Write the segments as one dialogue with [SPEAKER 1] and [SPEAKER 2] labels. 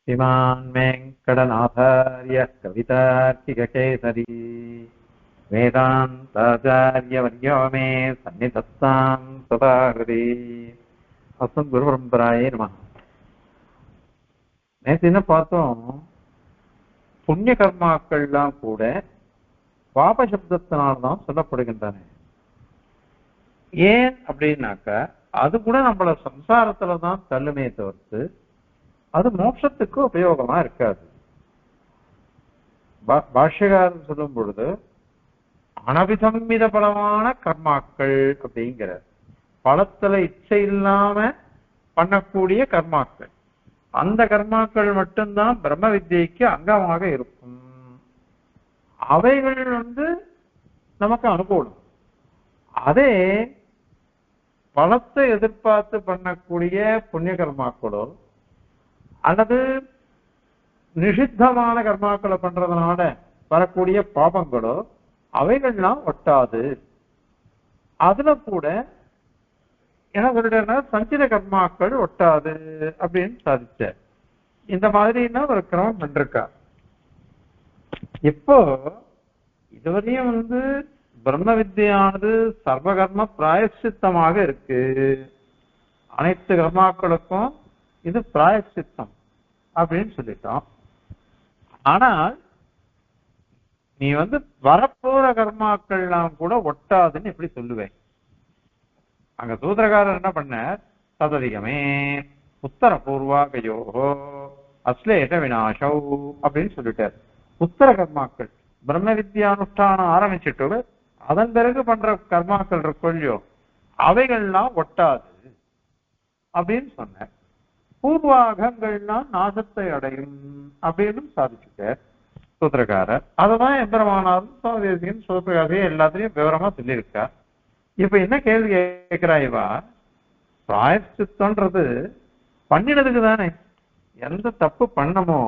[SPEAKER 1] श्रीमान् वेङ्कटनाथार्य कवितार्किककेसरी वेदान्ताचार्यवर्यो मे सन्निधत्तां सदाहृदि அஸ்மத் குரு பரம்பராயே நம. நேற்று என்ன பார்த்தோம்? புண்ணிய கர்மாக்கள்லாம் கூட பாப சப்தத்தினால்தான் சொல்லப்படுகின்றன. ஏன் அப்படின்னாக்க அது கூட நம்மள சம்சாரத்துலதான் தள்ளுமே தவிர்த்து அது மோட்சத்துக்கு உபயோகமா இருக்காது. பாஷ்யகாரன் சொல்லும் பொழுது அனவிசம்மித பலமான கர்மாக்கள் அப்படிங்கிற பலத்துல இச்சை இல்லாம பண்ணக்கூடிய கர்மாக்கள், அந்த கர்மாக்கள் மட்டும்தான் பிரம்ம வித்யைக்கு அங்கமாக இருக்கும். அவைகள் நமக்கு அனுகூலம். அதே பலத்தை எதிர்பார்த்து பண்ணக்கூடிய புண்ணிய கர்மாக்களோ அல்லது நிஷித்தமான கர்மாக்களை பண்றதுனால வரக்கூடிய பாபங்களோ அவைகள்லாம் ஒட்டாது. அதுல கூட என்ன சொல்லிட்டேன்னா சஞ்சித கர்மாக்கள் ஒட்டாது அப்படின்னு சாதிச்ச. இந்த மாதிரின்னா ஒரு கிரமம் பண்ணிருக்கா. இப்போ இதுவரையும் பிரம்ம வித்யானது சர்வகர்ம பிராயச்சித்தமாக இருக்கு. அனைத்து கர்மாக்களுக்கும் இது பிராயச்சித்தம் அப்படின்னு சொல்லிட்டோம். ஆனால் நீ வரப்போற கர்மாக்கள்லாம் கூட ஒட்டாதுன்னு எப்படி சொல்லுவேன்? அங்க சூத்திரக்காரர் என்ன பண்ண, சததிகமே உத்தர பூர்வாகயோகோ அஸ்லேஷ விநாசௌ அப்படின்னு சொல்லிட்டார். உத்தர கர்மாக்கள் பிரம்ம வித்யானுஷ்டானம் ஆரம்பிச்சுட்டு அதன் பிறகு பண்ற கர்மாக்கள் இருக்கொள்ளியோ அவைகள்லாம் ஒட்டாது அப்படின்னு சொன்ன. பூர்வாகங்கள்லாம் நாசத்தை அடையும் அப்படின்னு சாதிச்சுட்டார் சூத்திரக்காரர். அததான் எம்பெருமானாரும் சுவாமி சூத்திரக்காரையும் எல்லாத்திலையும் விவரமா சொல்லியிருக்கா. இப்ப என்ன கேள்வி கேட்கிறாய்வா? பிராயச்சித்தன்றது பண்ணினதுக்கு தானே. எந்த தப்பு பண்ணமோ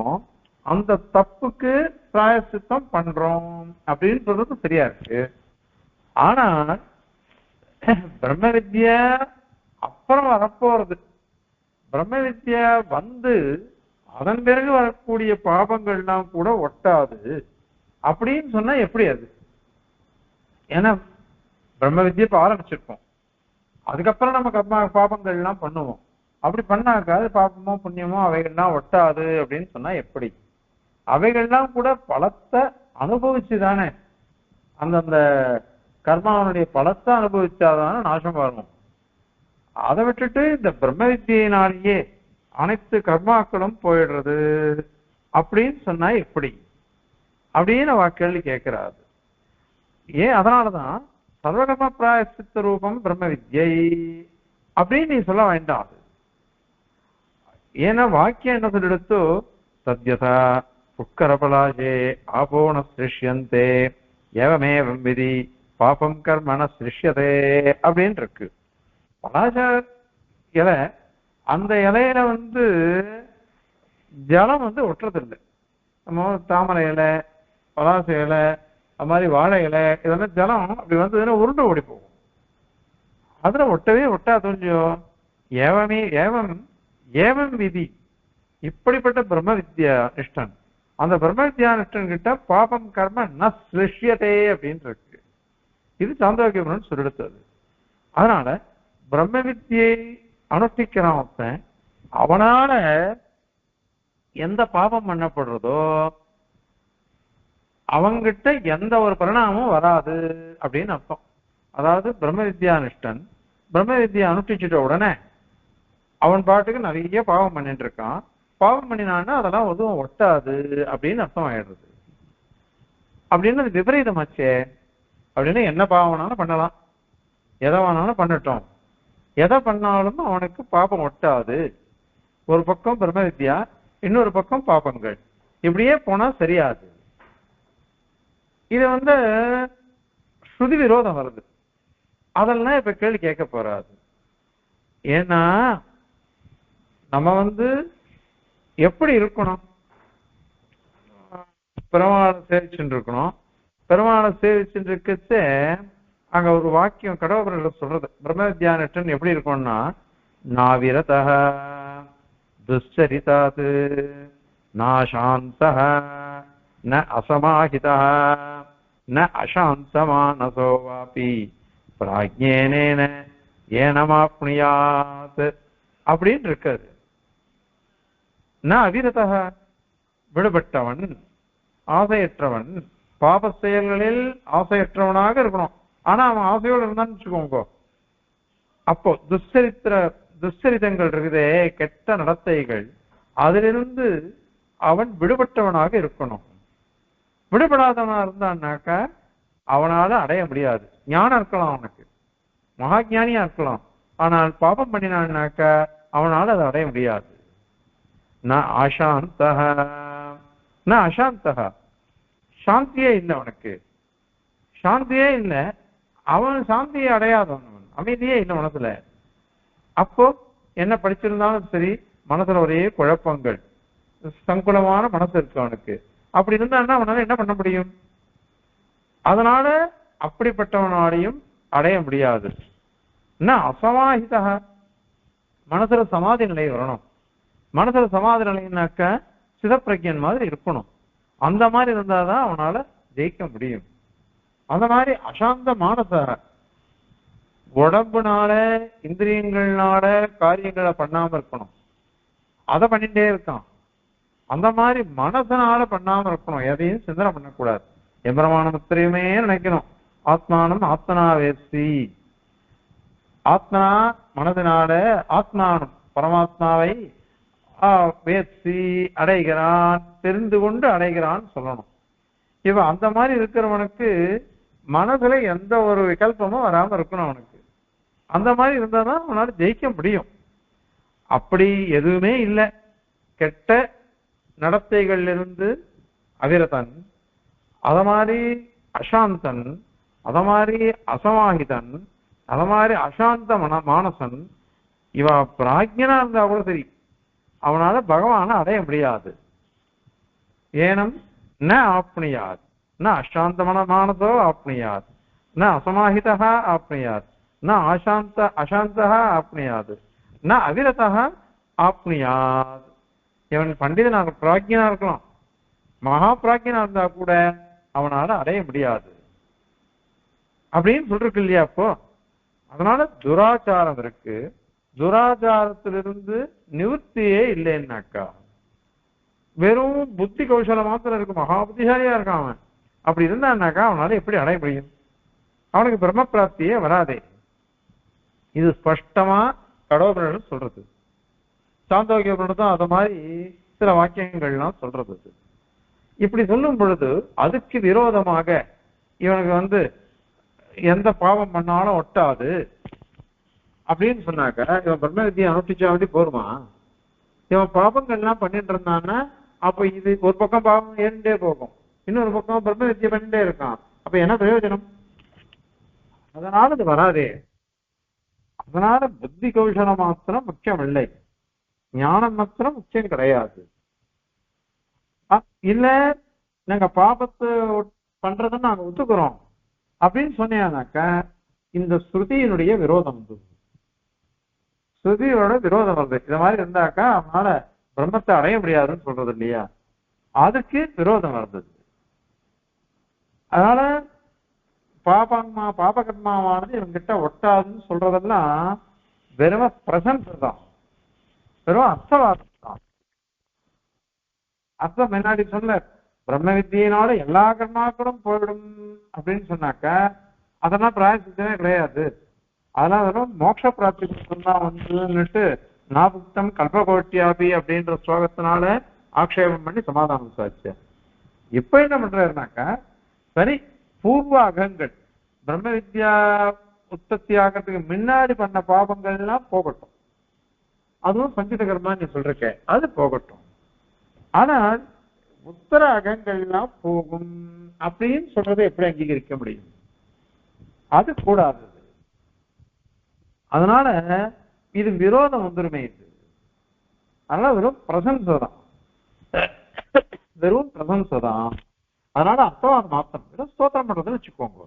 [SPEAKER 1] அந்த தப்புக்கு பிராயச்சித்தம் பண்றோம் அப்படின்னு சொல்றது சரியா இருக்கு. ஆனா பிரம்ம வித்யா அப்புறம் வரப்போறது, பிரம்ம வித்யா அதன் பிறகு வரக்கூடிய பாபங்கள்லாம் கூட ஒட்டாது அப்படின்னு சொன்னா எப்படி அது? ஏன்னா பிரம்ம வித்யை இப்ப ஆரம்பிச்சிருக்கோம், அதுக்கப்புறம் நம்ம பாபங்கள்லாம் பண்ணுவோம். அப்படி பண்ணாக்கா அது பாபமோ புண்ணியமோ அவைகள்லாம் ஒட்டாது அப்படின்னு சொன்னா எப்படி? அவைகள்லாம் கூட பலத்தை அனுபவிச்சுதானே, அந்தந்த கர்மாவனுடைய பலத்தை அனுபவிச்சாதானே நாசம் வரணும். அதை விட்டுட்டு இந்த பிரம்ம வித்தியினாலேயே அனைத்து கர்மாக்களும் போயிடுறது அப்படின்னு சொன்னா எப்படி அப்படின்னு கேள்வி கேட்கிறாரு. ஏன்? அதனாலதான் சர்வகர்ம பிராயச்சித்த ரூபம் பிரம்ம வித்யை அப்படின்னு நீ சொல்ல வேண்டாம். ஏன்னா வாக்கியம் என்ன சொல்லிடுத்தோ சத்யதா புஷ்கரபலாஜே ஆபோன சிருஷ்யந்தே ஏவமேவம் விதி பாபம் கர்மண சிருஷ்யதே அப்படின்னு இருக்கு. பலாஜ இலை, அந்த இலையில ஜலம் ஒட்டுறதில்லை. நம்ம தாமரை இலை, பலாச இலை, அது மாதிரி வாழை இலை, இதெல்லாம் ஜலம் அப்படி உருண்டு ஓடி போகும். அதுல ஒட்டவே ஒட்டாது. கொஞ்சம் ஏவம் விதி. இப்படிப்பட்ட பிரம்ம வித்யா நிஷ்டன், அந்த பிரம்ம வித்யா நிஷ்டன் கிட்ட பாபம் கர்ம ந சிருஷ்யதே அப்படின்னு இருக்கு. இது சாந்தோக்கியம் சொல்லெடுத்தது. அதனால பிரம்ம வித்தியை அனுஷ்டிக்கிறான், அவனால எந்த பாபம் பண்ணப்படுறதோ அவங்கிட்ட எந்த ஒரு பரிணாமமும் வராது அப்படின்னு அர்த்தம். அதாவது பிரம்ம வித்யானிஷ்டன் பிரம்ம வித்யா அனுஷ்டிச்சுட்ட உடனே அவன் பாட்டுக்கு நிறைய பாவம் பண்ணிட்டு இருக்கான். பாவம் பண்ணினான்னா அதெல்லாம் எதுவும் ஒட்டாது அப்படின்னு அர்த்தம் ஆயிடுறது. அப்படின்னு அது விபரீதமாச்சே. அப்படின்னு என்ன பாவம் வேணாலும் பண்ணலாம், எதை வேணாலும் பண்ணட்டும், எதை பண்ணாலும் அவனுக்கு பாபம் ஒட்டாது. ஒரு பக்கம் பிரம்ம வித்யா, இன்னொரு பக்கம் பாபங்கள், இப்படியே போனா சரியாது. இது ஸ்ருதி விரோதம் வருது. அதெல்லாம் இப்ப கேள்வி கேட்க போறாது. ஏன்னா நம்ம எப்படி இருக்கணும்? பெருமாளை சேவிச்சுட்டு இருக்கணும். பெருமாளை சேவிச்சுட்டு இருக்கச்சே அங்க ஒரு வாக்கியம் கடவுள் சொல்றது, பிரம்ம வித்யானிஷ்டன் எப்படி இருக்கும்னா நாவிரதா துஷ்சரிதாது நாசாந்தः ந அசமாஹிதः ந அசாந்தமானசோ வாபி பிராஜ்ஞேனேன ஏனமாப்னுயாத் அப்படின்னு இருக்காது. ந அவிரதः விடுபட்டவன், ஆசையற்றவன், பாப செயல்களில் ஆசையற்றவனாக இருக்கணும். ஆனா அவன் ஆசையோடு இருந்தான்னு வச்சுக்கோங்க, அப்போ துஷ்சரிதங்கள் இருக்குதே, கெட்ட நடத்தைகள், அதிலிருந்து அவன் விடுபட்டவனாக இருக்கணும். விடுபடாதவனா இருந்தான்னாக்கா அவனால அடைய முடியாது. ஞானம் இருக்கலாம், அவனுக்கு மகா ஞானியா இருக்கலாம், ஆனால் பாபம் பண்ணினான்னாக்கா அவனால அதை அடைய முடியாது. ந அசாந்தஹ ந அசாந்தஹ சாந்தியே இல்லை, அவனுக்கு சாந்தியே இல்லை, அவன் சாந்தியை அடையாதவன், அவன் அமைதியே இல்லை மனசுல. அப்போ என்ன படிச்சிருந்தாலும் சரி, மனசுல ஒரே குழப்பங்கள், சங்குலமான மனசு இருக்கு அவனுக்கு. அப்படி இருந்தான்னா அவனால என்ன பண்ண முடியும்? அதனால அப்படிப்பட்டவனாலையும் அடைய முடியாது. என்ன அசமாஹிதா, மனசுல சமாதி நிலை வரணும். மனசுல சமாதி நிலைனாக்க சிதப்பிரஜன் மாதிரி இருக்கணும். அந்த மாதிரி இருந்தாதான் அவனால ஜெயிக்க முடியும். அந்த மாதிரி அசாந்த மானச, உடம்புனால இந்திரியங்கள்னால காரியங்களை பண்ணாம இருக்கணும், அதை பண்ணிட்டே இருக்கான். அந்த மாதிரி மனசனால பண்ணாம இருக்கணும், எதையும் சிந்தனை பண்ணக்கூடாது. எம்பிரமாணத்திலையுமே நினைக்கணும். ஆத்மானம் ஆத்மனாவேசி, ஆத்மா மனதினால ஆத்மானம் பரமாத்மாவை வேசி அடைகிறான், தெரிந்து கொண்டு அடைகிறான் சொல்லணும். இவன் அந்த மாதிரி இருக்கிறவனுக்கு மனதுல எந்த ஒரு விகல்பமும் வராம இருக்கணும் அவனுக்கு. அந்த மாதிரி இருந்தாதான் அவனால ஜெயிக்க முடியும். அப்படி எதுவுமே இல்லை. கெட்ட நடத்தைகளிலிருந்து அவிரதன், அத மாதிரி அசாந்தன், அத மாதிரி அசமாஹிதன், அத மாதிரி அசாந்த மானசன், இவ பிராஜ்ஞனா இருந்தா கூட சரி, அவனால பகவான அடைய முடியாது. ஏனம் ந ஆப்னியாத், ந அசாந்த மானசோ ஆப்னியாத், ந அசமாஹிதா ஆப்னியாத், ந அசாந்தா ஆப்னியாது, ந அவிரதா ஆப்னியாத். இவன் பண்டிதனாக பிராஜ்யனா இருக்கலாம், மகா பிராஜ்யனா இருந்தா கூட அவனால அடைய முடியாது அப்படின்னு சொல்லிருக்கு இல்லையா? அப்போ அதனால துராச்சாரம் இருக்கு. துராச்சாரத்திலிருந்து நிவர்த்தியே இல்லைன்னாக்கா வெறும் புத்தி கௌசலம் மாத்திரம் இருக்கு, மகா புத்திசாலியா இருக்கான் அவன். அப்படி இருந்தான்னாக்கா அவனால எப்படி அடைய முடியும்? அவனுக்கு பிரம்ம பிராப்தியே வராதே. இது ஸ்பஷ்டமா கடவுள் சொல்றது. சாந்தோக்கிய தான் அத மாதிரி சில வாக்கியங்கள்லாம் சொல்றது. இப்படி சொல்லும் பொழுது அதுக்கு விரோதமாக இவனுக்கு எந்த பாவம் பண்ணாலும் ஒட்டாது அப்படின்னு சொன்னாக்க இவன் பிரம்ம வித்தியை அனுஷ்டிச்சாவதி போருமா? இவன் பாபங்கள்லாம் பண்ணிட்டு இருந்தான்னா அப்ப இது ஒரு பக்கம் பாவம் ஏறிண்டே போகும், இன்னொரு பக்கம் பிரம்ம வித்தியை பண்ணிட்டே இருக்கான். அப்ப என்ன பிரயோஜனம்? அதனால இது வராதே. அதனால புத்தி கௌசலம் மாத்திரம் முக்கியம் இல்லை, ஞானம் மாத்திரம் முக்கியம் கிடையாது. இல்ல நாங்க பாபத்தை பண்றதுன்னு நாங்க ஒத்துக்கிறோம் அப்படின்னு சொன்னாக்கா இந்த ஸ்ருதியினுடைய விரோதம் வந்து, ஸ்ருதியோட விரோதம் வருது. இந்த மாதிரி இருந்தாக்கா அவனால பிரம்மத்தை அடைய முடியாதுன்னு சொல்றது இல்லையா, அதுக்கு விரோதம் வருது. அதனால பாபகர்மாவானது இவங்கிட்ட ஒட்டாதுன்னு சொல்றதெல்லாம் வெறும் பிரசன்ஸ் தான், வெறும் அர்த்தவாதம் தான். அர்த்தம் முன்னாடி சொல்ல பிரம்ம வித்தியினால எல்லா கர்மாக்களும் போயிடும் அப்படின்னு சொன்னாக்க அதெல்லாம் பிராயசித்தமே கிடையாது. அதெல்லாம் வெறும் மோட்ச பிராப்தி தான் வந்துட்டு நாபுக்தம் கல்பகோட்டியாபி அப்படின்ற ஸ்லோகத்தினால ஆக்ஷேபம் பண்ணி சமாதானம் சாச்சு. இப்ப என்ன பண்றாருனாக்கா சரி, பூர்வ அகங்கள் பிரம்ம வித்யா உற்பத்தி ஆகிறதுக்கு முன்னாடி பண்ண பாபங்கள்லாம் போகட்டும், அதுவும் சஞ்சித கர்மா நீ சொல்றக்க அது போகட்டும், ஆனால் உத்தர அகங்கள்லாம் போகும் அப்படின்னு சொல்றதை எப்படி அங்கீகரிக்க முடியும்? அது கூடாது. அதனால இது விரோதம் வந்துருமே. இது அதனால வெறும் பிரசம்சதான், வெறும் பிரசம்சதான். அதனால அர்த்தவாதம் மாத்திரம் வெறும் ஸ்தோத்திரம் பண்றதுன்னு வச்சுக்கோங்க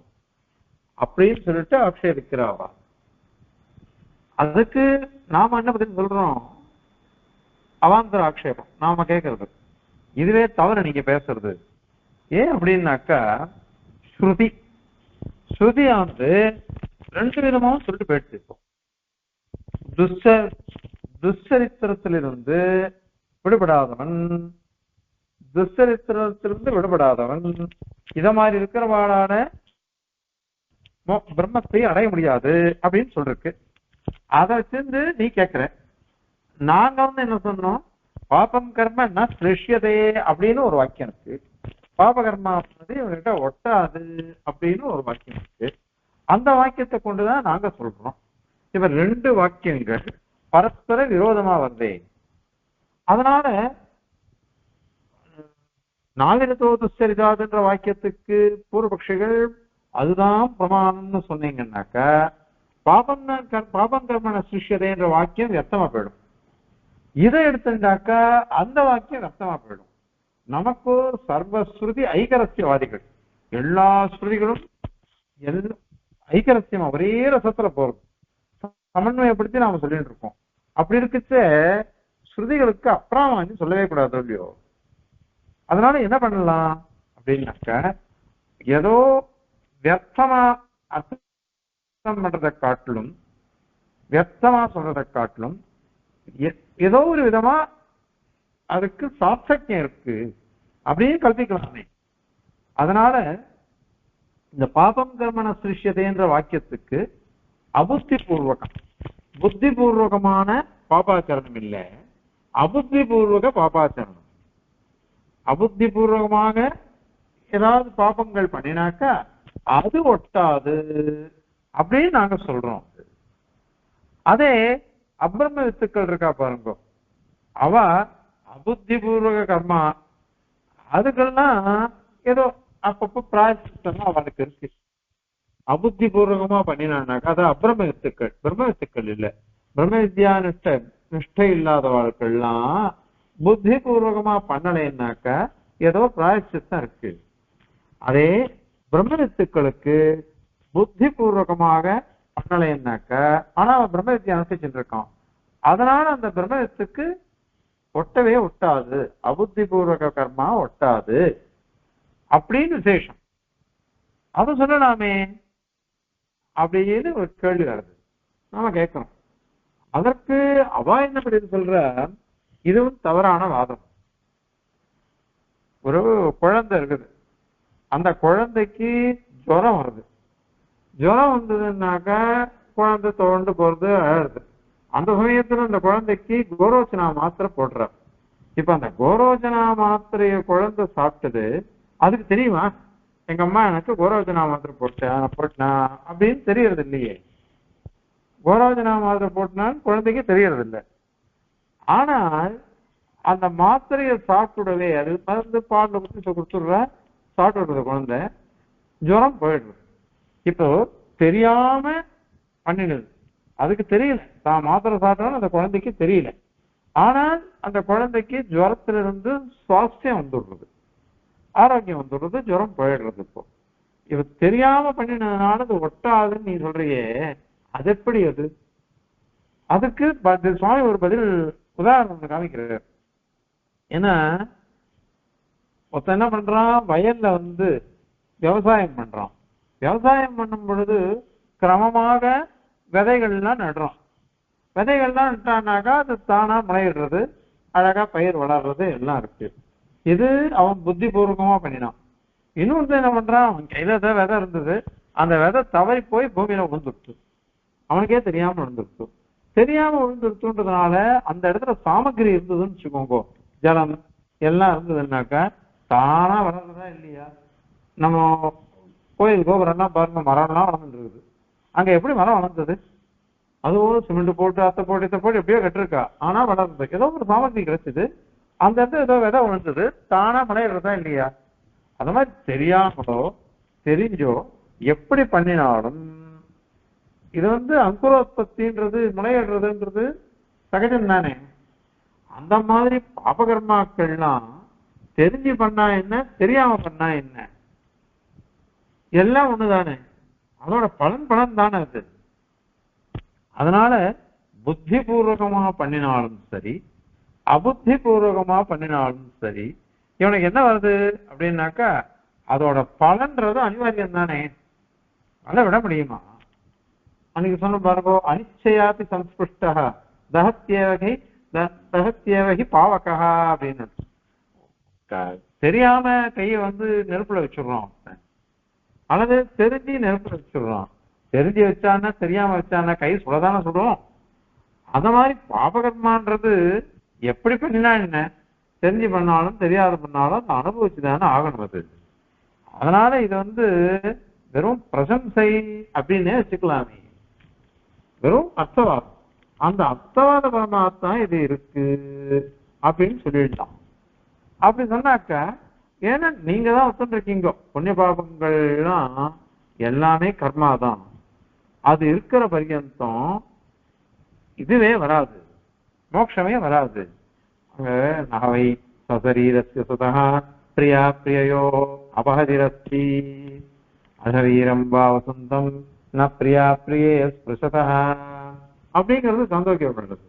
[SPEAKER 1] அப்படின்னு சொல்லிட்டு ஆக்ஷேபிக்கிறாவா. அதுக்கு நாம என்ன பத்தி சொல்றோம்? அவாந்தர ஆக்ஷேபம் நாம கேட்கறது இதுவே தவறு நீங்க பேசுறது. ஏன் அப்படின்னாக்கா ஸ்ருதி ஸ்ருதியா வந்து ரெண்டு விதமாவும் சொல்லிட்டு போயிடுச்சு. இப்போ துஷ்சரித்திரத்திலிருந்து விடுபடாதவன், துஷ்சரித்திரத்திலிருந்து விடுபடாதவன் இத மாதிரி இருக்கிறவாளான பிரம்மத்தை அடைய முடியாது அப்படின்னு சொல்லிருக்கு. அதை வச்சிருந்து நீ கேட்கிற, நாங்க வந்து என்ன சொன்னோம், பாபம் கர்ம ந சிருஷ்யதே அப்படின்னு ஒரு வாக்கியம் இருக்கு, பாபகர்மா இவங்கிட்ட ஒட்டாது அப்படின்னு ஒரு வாக்கியம் இருக்கு. அந்த வாக்கியத்தை கொண்டுதான் நாங்க சொல்றோம். இப்ப ரெண்டு வாக்கியங்கள் பரஸ்பர விரோதமா வருதே, அதனால நாளிரத்தோ துஷ்சரிதாதுன்ற வாக்கியத்துக்கு பூர்வபக்ஷிகள் அதுதான் பிரமாணம்னு சொன்னீங்கன்னாக்கா பாபம் கர்மன சிருஷ்யதேன்ற வாக்கியம் வியர்த்தமா போயிடும். இதை எடுத்துட்டாக்கா அந்த வாக்கியம் வியர்த்தமா போயிடும். நமக்கு சர்வஸ்ருதி ஐகரஸ்யவாதிகள், எல்லா ஸ்ருதிகளும் ஐகரஸ்யமா ஒரே ரசத்துல போறது, சமன்வயப்படுத்தி நாம சொல்லிட்டு இருக்கோம். அப்படி இருக்குச்ச ஸ்ருதிகளுக்கு அப்புறம் சொல்லவே கூடாது இல்லையோ. அதனால என்ன பண்ணலாம் அப்படின்னாக்க, ஏதோ வியர்த்தமா அர்த்தம் பண்றதை காட்டிலும் வியர்த்தமா சொல்றதை காட்டிலும் ஏதோ ஒரு விதமா அதுக்கு சாட்சக்கியம் இருக்கு அப்படின்னு கல்பிக்கலாமே. அதனால இந்த பாபம் கர்மன சிருஷ்யதேன்ற வாக்கியத்துக்கு அபுத்தி பூர்வகம், புத்தி பூர்வகமான பாபாச்சரணம் இல்லை, அபுத்தி பூர்வக பாபாச்சரணம். அபுத்தி பூர்வகமாக ஏதாவது பாபங்கள் பண்ணினாக்கா அது ஒட்டாது அப்படின்னு நாங்க சொல்றோம். அதே அபிரம வித்துக்கள் இருக்கா பாருங்க, அவ அபுத்தி பூர்வக கர்மா அதுக்கெல்லாம் ஏதோ அப்பப்போ பிராயசித்தம் அவனுக்கு இருக்கு. அபுத்தி பூர்வகமா பண்ணினான்னாக்கா அது அபிரம வித்துக்கள், பிரம்ம வித்துக்கள் இல்லை. பிரம்ம வித்யா நிஷ்டை இல்லாதவர்களுக்கெல்லாம் புத்தி பூர்வகமா பண்ணலைன்னாக்கா ஏதோ பிராயசித்தம் இருக்கு. அதே பிரம்ம வித்துக்களுக்கு புத்தி பூர்வகமாக பண்ணலைன்னாக்க, ஆனா அவன் பிரம்ம வித்தியை அனுசரிச்சுட்டு இருக்கான், அதனால அந்த பிரம்ம வித்துக்கு ஒட்டவே ஒட்டாது, அபுத்தி பூர்வக கர்மா ஒட்டாது அப்படின்னு விசேஷம். அது சொல்லலாமே அப்படின்னு ஒரு கேள்வி வருது, நாம கேட்கிறோம். அதற்கு அவ என்ன பண்ணி சொல்ற, இதுவும் தவறான வாதம். ஒரு குழந்தை இருக்குது, அந்த குழந்தைக்கு ஜுரம் வருது, ஜுரம் வந்ததுன்னாக்கா குழந்தை தோண்டு போறது அழுது, அந்த சமயத்துல அந்த குழந்தைக்கு கோரோச்சனா மாத்திரை போடுற. இப்ப அந்த கோரோச்சனா மாத்திரைய குழந்தை சாப்பிட்டது, அதுக்கு தெரியுமா எங்க அம்மா எனக்கு கோரோச்சனா மாத்திரை போட்டா அப்படின்னு தெரியறது இல்லையே. கோரோச்சனா மாத்திரை போட்டினான்னு குழந்தைக்கு தெரியறது இல்லை. ஆனால் அந்த மாத்திரையை சாப்பிட்டுடவே, அது மருந்து பால் கொடுத்துடுற சாப்பிட்டு குழந்தை, ஜுரம் போயிடுறது. இப்போ தெரியாம பண்ணிடுது, அதுக்கு தெரியல, தான் மாத்திரை சாப்பிட்டாலும் அந்த குழந்தைக்கு தெரியல. ஆனால் அந்த குழந்தைக்கு ஜுரத்திலிருந்து சுவாஸ்தியம் வந்துடுறது, ஆரோக்கியம் வந்துடுறது, ஜுரம் போயிடுறது. இப்போ தெரியாம பண்ணினதுனால அது ஒட்டாதுன்னு நீ சொல்றியே, அது எப்படி? அது அதுக்கு சுவாமி ஒரு பதில் உதாரணம் காமிக்கிறார். ஏன்னா ஒருத்தன் என்ன பண்றான், வயல்ல விவசாயம் பண்றான். விவசாயம் பண்ணும் பொழுது கிரமமாக விதைகள்லாம் நடுறான். விதைகள்லாம் நட்டானாக்கா அது தானா முளையிடுறது, அழகா பயிர் வளர்றது எல்லாம் இருக்கு. இது அவன் புத்தி பூர்வகமா பண்ணினான். இன்னொரு என்ன பண்றான், அவன் கையில தான் விதை இருந்தது, அந்த விதை தவறி போய் பூமியில விழுந்துடுச்சு, அவனுக்கே தெரியாம விழுந்துடுச்சு. தெரியாம விழுந்துடுச்சுன்றதுனால அந்த இடத்துல சாமகிரி இருந்ததுன்னு வச்சுக்கோங்க, ஜலம் எல்லாம் இருந்ததுன்னாக்கா தானா வளர்றதா இல்லையா? நம்ம கோயில் கோபுரம்லாம் பாருங்க, மரம்லாம் வளர்ந்துட்டு இருக்குது. அங்க எப்படி மரம் வளர்ந்தது? அதுவும் சிமெண்ட் போட்டு அத்தை போட்டு இத்தை போட்டு எப்படியோ கட்டிருக்கா, ஆனா வளர்ந்தது. ஏதோ ஒரு சாமகிரி கிடைச்சது, அந்த இடத்துல ஏதோ விதை விழுந்தது, தானா மலையிடுறதா இல்லையா? அந்த மாதிரி தெரியாமலோ தெரிஞ்சோ எப்படி பண்ணினாலும் இது அங்குரோத்பத்தின்றது, முளையிடுறதுன்றது சகஜம் தானே. அந்த மாதிரி பாபகர்மாக்கள்லாம் தெரிஞ்சு பண்ணா என்ன, தெரியாம பண்ணா என்ன, எல்லாம் ஒண்ணுதானே, அதோட பலன் தானே அது. அதனால புத்தி பூர்வகமா பண்ணினாலும் சரி, அபுத்தி பூர்வகமா பண்ணினாலும் சரி, இவனுக்கு என்ன வருது அப்படின்னாக்கா அதோட பலன்றது அனிவாரியம் தானே, அதை விட முடியுமா? அன்னைக்கு சொன்ன பாருங்கோ, அனிச்சயாதி சம்ஸ்பிருஷ்டா தகத்தியவகை தகத்தியவகி பாவகா அப்படின்னு. தெரியாம கையை நெருப்புல வச்சிடுறோம், அல்லது தெரிஞ்சு நெருப்புல வச்சிடுறோம். தெரிஞ்சு வச்சானா தெரியாம வச்சானா கை சுடதானே சுடும். அந்த மாதிரி பாபகர்மான்றது எப்படி பண்ணினா என்ன, தெரிஞ்சு பண்ணாலும் தெரியாத பண்ணாலும் அந்த அனுபவிச்சுதானே ஆகணும் அது. அதனால இது வெறும் பிரசம்சை அப்படின்னே வச்சுக்கலாமே, வெறும் அர்த்தவாதம். அந்த அர்த்தவாத பரமாத்தான் இது இருக்கு அப்படின்னு சொல்லிடலாம். அப்படி சொன்னாக்க, ஏன்னா நீங்க தான் ஒத்துருக்கீங்க புண்ணிய பாபங்கள்லாம் எல்லாமே கர்மாதான், அது இருக்கிற பர்யந்தம் இதுவே வராது, மோட்சமே வராது. அங்க நகவை சசரீரஸ்ய சுதா பிரியா பிரியோ அபஹதிரஸ்தி அசரீரம் வா வசந்தம் ந பிரியா பிரியே ஸ்பிருஷதா அப்படிங்கிறது சந்தோஷப்படுறது.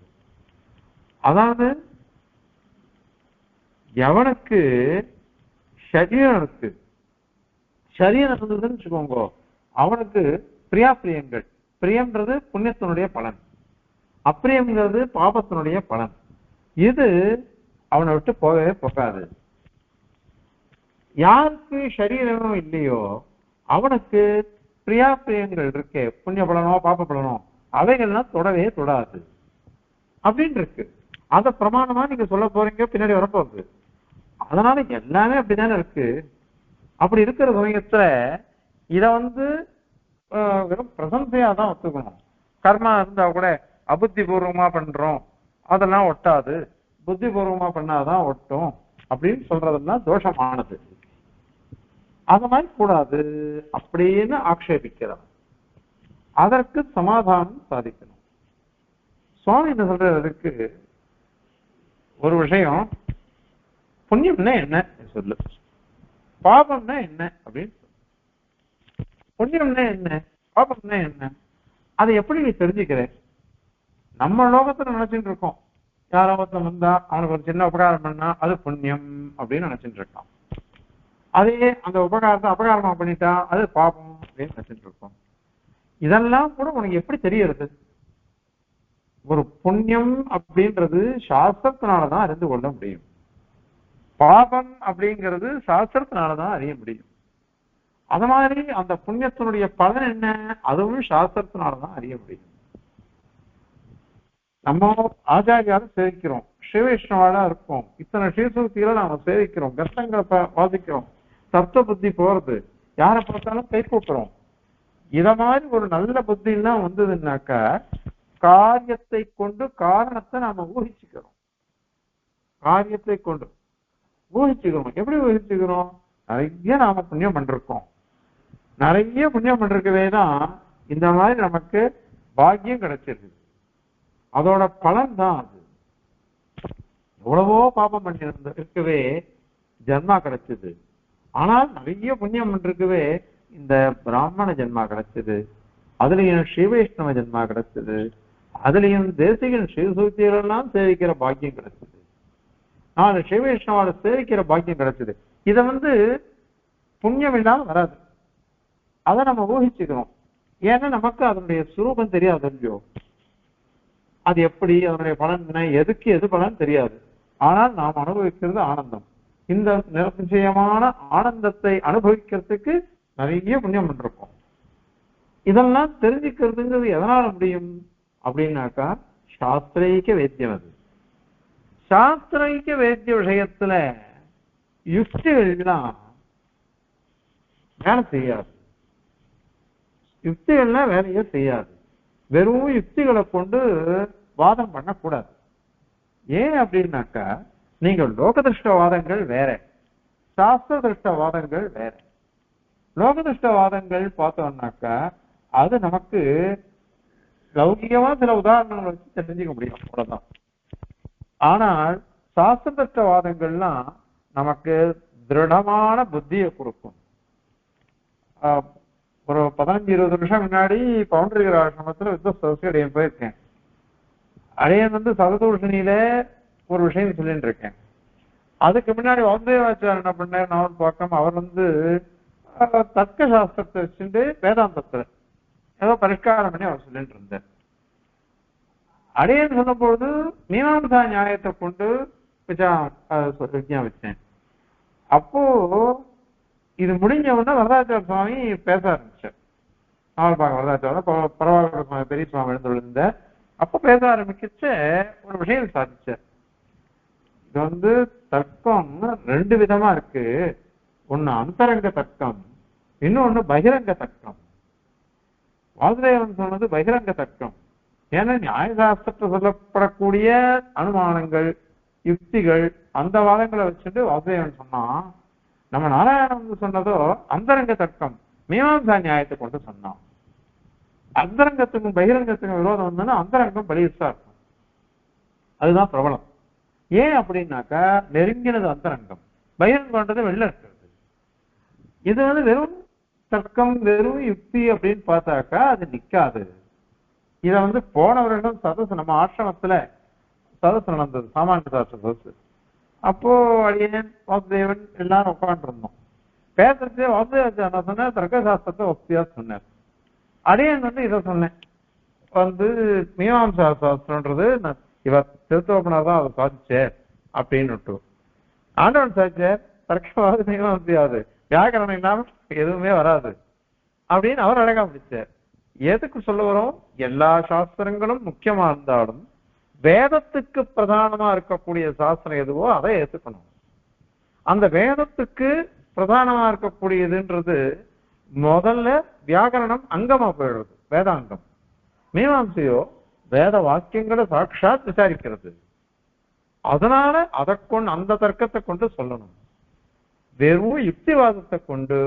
[SPEAKER 1] அதாவது எவனுக்கு சரீரம் இருக்கு, சரீரம் இருந்ததுன்னு வச்சுக்கோங்க, அவனுக்கு பிரியா பிரியங்கள், பிரியம்ன்றது புண்ணியத்தினுடைய பலன், அப்பிரியம்ங்கிறது பாபத்தினுடைய பலன். இது அவனை விட்டு போகவே போகாது. யாருக்கு சரீரமும் இல்லையோ அவனுக்கு பிரியா பிரியங்கள் இருக்கே, புண்ணிய பலனோ பாப பலனோ, அவைகள்லாம் தொடவே தொடாது அப்படின்னு இருக்கு. அத பிரமாணமா நீங்க சொல்ல போறீங்க, பின்னாடி வரப்போகுது. அதனால எல்லாமே அப்படித்தானே இருக்கு. அப்படி இருக்கிற சமயத்துல இத வெறும் பிரசம்சையா தான் ஒத்துக்கணும். கர்மா இருந்தா கூட அபுத்தி பூர்வமா பண்றோம் அதெல்லாம் ஒட்டாது, புத்தி பூர்வமா பண்ணாதான் ஒட்டும் அப்படின்னு சொல்றதெல்லாம் தோஷமானது. அது மாதிரி கூடாது அப்படின்னு ஆக்ஷேபிக்கிறார். அதற்கு சமாதானம் சாதிக்கணும். சுவாமி என்ன சொல்றதுக்கு ஒரு விஷயம், புண்ணியம்னா என்ன சொல்லு, பாபம்னா என்ன அப்படின்னு சொல்லு. புண்ணியம்னா என்ன, பாபம்னா என்ன, அதை எப்படி நீ தெரிஞ்சுக்கிற? நம்ம லோகத்துல நினைச்சுட்டு இருக்கோம், யாரோ ஒருத்தன் வந்தா அவனுக்கு ஒரு சின்ன உபகாரம் பண்ணா அது புண்ணியம் அப்படின்னு நினைச்சுட்டு இருக்கான். அதே அந்த உபகாரத்தை அபகாரமா பண்ணிட்டா அது பாபம் அப்படின்னு நினைச்சுட்டு இருக்கோம். இதெல்லாம் கூட உனக்கு எப்படி தெரியறது? ஒரு புண்ணியம் அப்படின்றது சாஸ்திரத்தினாலதான் அறிந்து கொள்ள முடியும், பாபம் அப்படிங்கிறது சாஸ்திரத்தினாலதான் அறிய முடியும். அது மாதிரி அந்த புண்ணியத்தினுடைய பலன் என்ன, அதுவும் சாஸ்திரத்தினாலதான் அறிய முடியும். நம்ம ஆச்சாரியால சேவிக்கிறோம், ஸ்ரீவைஷ்ணவாலா இருக்கும், இத்தனை ஸ்ரீசூக்திகளை நாம சேவிக்கிறோம், கஷ்டங்களை வாசிக்கிறோம், தத்துவ புத்தி போறது, யாரை பார்த்தாலும் கை கூட்டுறோம். இத மாதிரி ஒரு நல்ல புத்தி எல்லாம் வந்ததுன்னாக்கா காரியத்தை கொண்டு காரணத்தை நாம ஊகிச்சுக்கிறோம். காரியத்தை கொண்டு ஊகிச்சுக்கிறோம். எப்படி ஊகிச்சுக்கிறோம்? நிறைய நாம புண்ணியம் பண்ணிருக்கோம், நிறைய புண்ணியம் பண்ணிருக்கவே தான் இந்த மாதிரி நமக்கு பாக்கியம் கிடைச்சிருக்கு. அதோட பலன் தான் அது. எவ்வளவோ பாபம் பண்ணி இருக்கவே ஜென்மா கிடைச்சது, ஆனால் நிறைய புண்ணியம் பண்ணிருக்கவே இந்த பிராமண ஜென்மா கிடைச்சது, அதுலயும் ஸ்ரீவைஷ்ணவ ஜென்மா கிடைச்சது, அதுலயும் தேசிகன் ஸ்ரீசூக்திகளெல்லாம் சேவிக்கிற பாக்கியம் கிடைச்சது, நான் ஸ்ரீவைஷ்ணவால சேவிக்கிற பாக்கியம் கிடைச்சது. இத புண்ணியம் இல்லாம வராது, அதை நம்ம ஊகிச்சுக்கிறோம். ஏன்னா நமக்கு அதனுடைய சுரூபம் தெரியாது இல்லையோ, அது எப்படி அதனுடைய பலன் என்ன, எதுக்கு எது பலன் தெரியாது. ஆனால் நாம் அனுபவிக்கிறது ஆனந்தம். இந்த நிச்சயமான ஆனந்தத்தை அனுபவிக்கிறதுக்கு நிறைய புண்ணியம் பண்ணிருக்கோம். இதெல்லாம் தெரிஞ்சுக்கிறதுங்கிறது எதனால முடியும் அப்படின்னாக்கா சாஸ்திரைக்க வேத்தியம். அது சாஸ்திரைக்க வேத்திய விஷயத்துல யுக்திகள்லாம் வேலை செய்யாது, யுக்திகள்லாம் வேலையே செய்யாது. வெறும் யுக்திகளை கொண்டு வாதம் பண்ணக்கூடாது. ஏன் அப்படின்னாக்கா நீங்க லோகதிருஷ்டவாதங்கள் வேற, சாஸ்திர திருஷ்டவாதங்கள் வேற. லோகதிருஷ்டவாதங்கள் பார்த்தோம்னாக்கா அது நமக்கு லௌகிகமா சில உதாரணங்கள் வச்சு தெரிஞ்சுக்க முடியும், அவ்வளவுதான். ஆனால் சாஸ்திர திருஷ்டவாதங்கள்லாம் நமக்கு திருடமான புத்தியை கொடுக்கும். ஒரு 15-20 வருஷம் முன்னாடி பவுண்டரிகர் ஆசிரமத்துல வித்வத் அடையன் போயிருக்கேன். அடையன் சததூஷணியில ஒரு விஷயம் சொல்லிட்டு இருக்கேன். அதுக்கு முன்னாடி வாசுதேவாச்சார் என்ன பண்ணார், நான் பார்க்காம அவர் தர்க்க சாஸ்திரத்தை வச்சுட்டு வேதாந்தத்துல ஏதோ பரிஷ்காரம் பண்ணி அவர் சொல்லிட்டு இருந்தார். அடையன்னு சொன்ன பொழுது மீமாம்சா நியாயத்தை கொண்டு விஜயாபிச்சேன். அப்போ இது முடிஞ்சவொன்னா வரதாச்சார சுவாமி பேச ஆரம்பிச்சார். நாவல்பாக்கம் வரதாச்சார பரவாயில்ல சுவாமி பெரிய சுவாமி எழுந்துள்ள அப்ப பேச ஆரம்பிச்ச ஒரு விஷயம் சாதிச்சார். இது தர்க்கம் ரெண்டு விதமா இருக்கு. ஒண்ணு அந்தரங்க தர்க்கம், இன்னொன்னு பகிரங்க தர்க்கம். வாசுதேவன் சொன்னது பகிரங்க தர்க்கம். ஏன்னா நியாயசாஸ்திரத்தில் சொல்லப்படக்கூடிய அனுமானங்கள் யுக்திகள் அந்த வாதங்களை வச்சுட்டு வாசுதேவன் சொன்னா, நம்ம நாராயணன் சொன்னதோ அந்தரங்க தர்க்கம் மீமாம்சா நியாயத்தை கொண்டு சொன்னான். அந்தரங்கத்துக்கும் பகிரங்கத்துக்கும் விரோதம் வந்தோன்னா அந்தரங்கம் பலிசா இருக்கும். அதுதான் பிரபலம். ஏன் அப்படின்னாக்கா நெருங்கினது அந்தரங்கம், பகிரங்கம்ன்றது வெளில இருக்கிறது. இது வெறும் தர்க்கம் வெறும் யுக்தி அப்படின்னு பார்த்தாக்கா அது நிக்காது. இத போன வருடம் சதசு நம்ம ஆசிரமத்துல சதசு நடந்தது, சாமானிய சாஸ்திர சதசு. அப்போ அடியேன் வாசுதேவன் எல்லாரும் உட்காந்து இருந்தோம். பேசுறதே வாசுதேவன் என்ன சொன்ன, தர்க்க சாஸ்திரத்தை ஒப்தியா சொன்னார். அடியேன் இதை சொன்னேன், மீமாம்சா சாஸ்திரம்ன்றது இவர் திருத்தோப்பனார் தான் அதை சாதிச்சார் அப்படின்னு. ஆண்டவன் சாதிச்சார் தர்க்கவாது மீமாம்சையாவது வியாக்கரணம் இல்லாம எதுவுமே வராது அப்படின்னு அவர் அழகா முடிச்சார். எதுக்கு சொல்ல வரோம், எல்லா சாஸ்திரங்களும் முக்கியமா இருந்தாலும் வேதத்துக்கு பிரதானமா இருக்கக்கூடிய சாஸ்திரம் எதுவோ அதை ஏத்துக்கணும். அந்த வேதத்துக்கு பிரதானமா இருக்கக்கூடியதுன்றது முதல்ல வியாக்கரணம் அங்கமா போயிடுறது, வேதாங்கம். மீமாம்சையோ வேத வாக்கியங்களை சாட்சாத் விசாரிக்கிறது. அதனால அதை கொண்டு அந்த தர்க்கத்தை கொண்டு சொல்லணும். வெறும் யுக்திவாதத்தை கொண்டு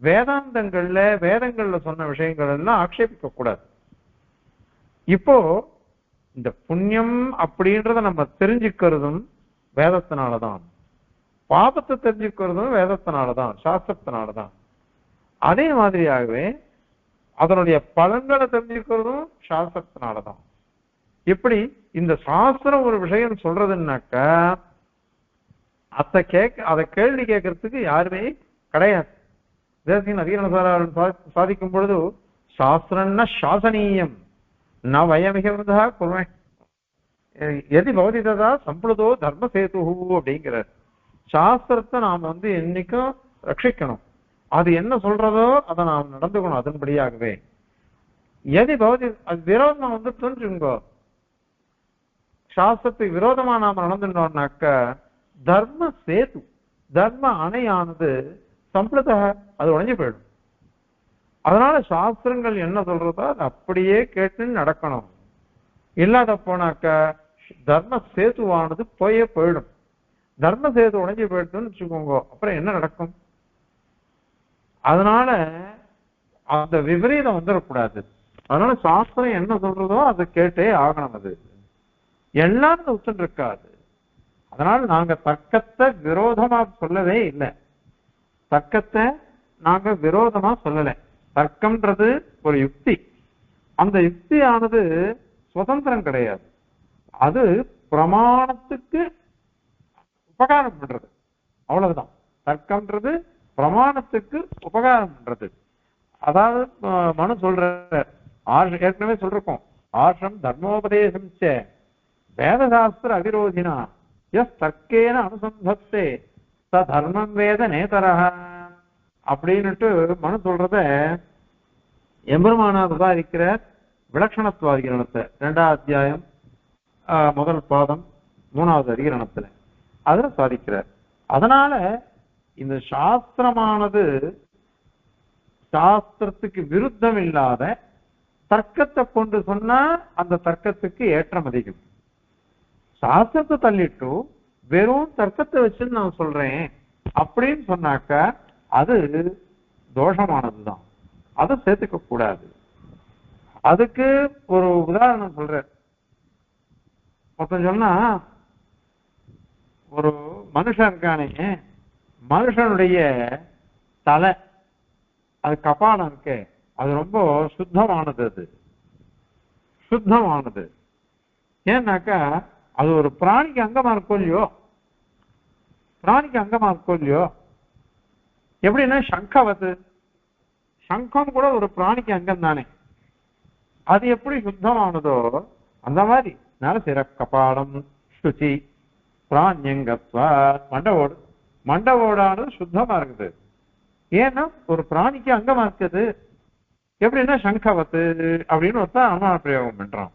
[SPEAKER 1] வேதங்கள்ல சொன்ன விஷயங்கள் எல்லாம் ஆட்சேபிக்க கூடாது. இப்போ இந்த புண்ணியம் அப்படின்றத நம்ம தெரிஞ்சுக்கிறதும் வேதத்தினாலதான், பாபத்தை தெரிஞ்சுக்கிறதும் வேதத்தினாலதான், சாஸ்திரத்தினாலதான். அதே மாதிரியாகவே அதனுடைய பலன்களை தெரிஞ்சுக்கிறதும் சாஸ்திரத்தினாலதான். எப்படி இந்த சாஸ்திரம் ஒரு விஷயம் சொல்றதுன்னாக்கா அதை கேள்வி கேட்கறதுக்கு யாருமே கிடையாது. சாதிக்கும் பொழுது சாஸ்திரம்னா சாசனீயம் ந வயமிகா குருவேன் எதி பௌதிதா சம்பளதோ தர்மசேது அப்படிங்கிறார். சாஸ்திரத்தை நாம் என்னைக்கும் ரட்சிக்கணும். அது என்ன சொல்றதோ அதை நாம் நடந்துக்கணும் அதன்படியாகவே. எதி பௌதி அது விரோதமா தெரிஞ்சுங்கோ, சாஸ்திரத்துக்கு விரோதமா நாம நடந்துட்டோம்னாக்க தர்ம சேது, தர்ம அணையானது சம்பளத அது உடைஞ்சு போயிடும். அதனால சாஸ்திரங்கள் என்ன சொல்றதோ அது அப்படியே கேட்டு நடக்கணும். இல்லாத போனாக்க தர்ம சேதுவானது போயிடும். தர்ம சேது உடைஞ்சு போயிடுதுன்னு வச்சுக்கோங்க, அப்புறம் என்ன நடக்கும்? அதனால அந்த விபரீதம் வந்துடக்கூடாது. அதனால சாஸ்திரம் என்ன சொல்றதோ அதை கேட்டே ஆகணும். அது எல்லாரும் உச்சம் இருக்காது. அதனால நாங்க தர்க்கத்தை விரோதமா சொல்லவே இல்லை, தர்க்கத்தை நாங்க விரோதமா சொல்லலை. தர்க்கம்ன்றது ஒரு யுக்தி. அந்த யுக்தியானது சுதந்திரம் கிடையாது, அது பிரமாணத்துக்கு உபகாரம் பண்றது, அவ்வளவுதான். தர்க்கம்ன்றது பிரமாணத்துக்கு உபகாரம் பண்றது. அதாவது மனு சொல்ற ஏற்கனவே சொல்றோம், ஆர்ஷம் தர்மோபதேசம் வேதசாஸ்திர அவிரோதினா எஸ் தர்க்கேன அனுசந்தத்தே ச தர்மம் வேத நேதரஹ அப்படின்னுட்டு மனு சொல்றத எம்பெருமானார் இருக்கிற விலட்சணத்துவாதிகரணத்தை 2ஆம் அத்தியாயம் முதல் பாதம் 3வது அதிகரணத்துல அதுல சாதிக்கிறார். அதனால இந்த சாஸ்திரமானது சாஸ்திரத்துக்கு விருத்தம் இல்லாத தர்க்கத்தை கொண்டு சொன்னா அந்த தர்க்கத்துக்கு ஏற்றம் அதிகம். சாஸ்திரத்தை தள்ளிட்டு வெறும் தர்க்கத்தை வச்சு நான் சொல்றேன் அப்படின்னு சொன்னாக்க அது தோஷமானதுதான், அதை சேர்த்துக்க கூடாது. அதுக்கு ஒரு உதாரணம் சொல்றேன். மொத்தம் சொன்னா, ஒரு மனுஷன் இருக்கானே, மனுஷனுடைய தலை அது கபாலம் இருக்கு, அது ரொம்ப சுத்தமானது. அது சுத்தமானது ஏன்னாக்கா அது ஒரு பிராணிக்கு அங்கமா இருக்கும் இல்லையோ. பிராணிக்கு அங்கமா இருக்கும் இல்லையோ? எப்படின்னா சங்கவது, சங்கம் கூட ஒரு பிராணிக்கு அங்கம் தானே. அது எப்படி சுத்தமானதோ அந்த மாதிரி நரசிர கபாலம் சுச்சி பிராணியங்கத்வா மண்டவோடு, மண்டவோடானது சுத்தமா இருக்குது. ஏன்னா ஒரு பிராணிக்கு அங்கமா இருக்குது. எப்படின்னா சங்கவத்து அப்படின்னு ஒருத்தன் அனுமான பிரயோகம் பண்றான்,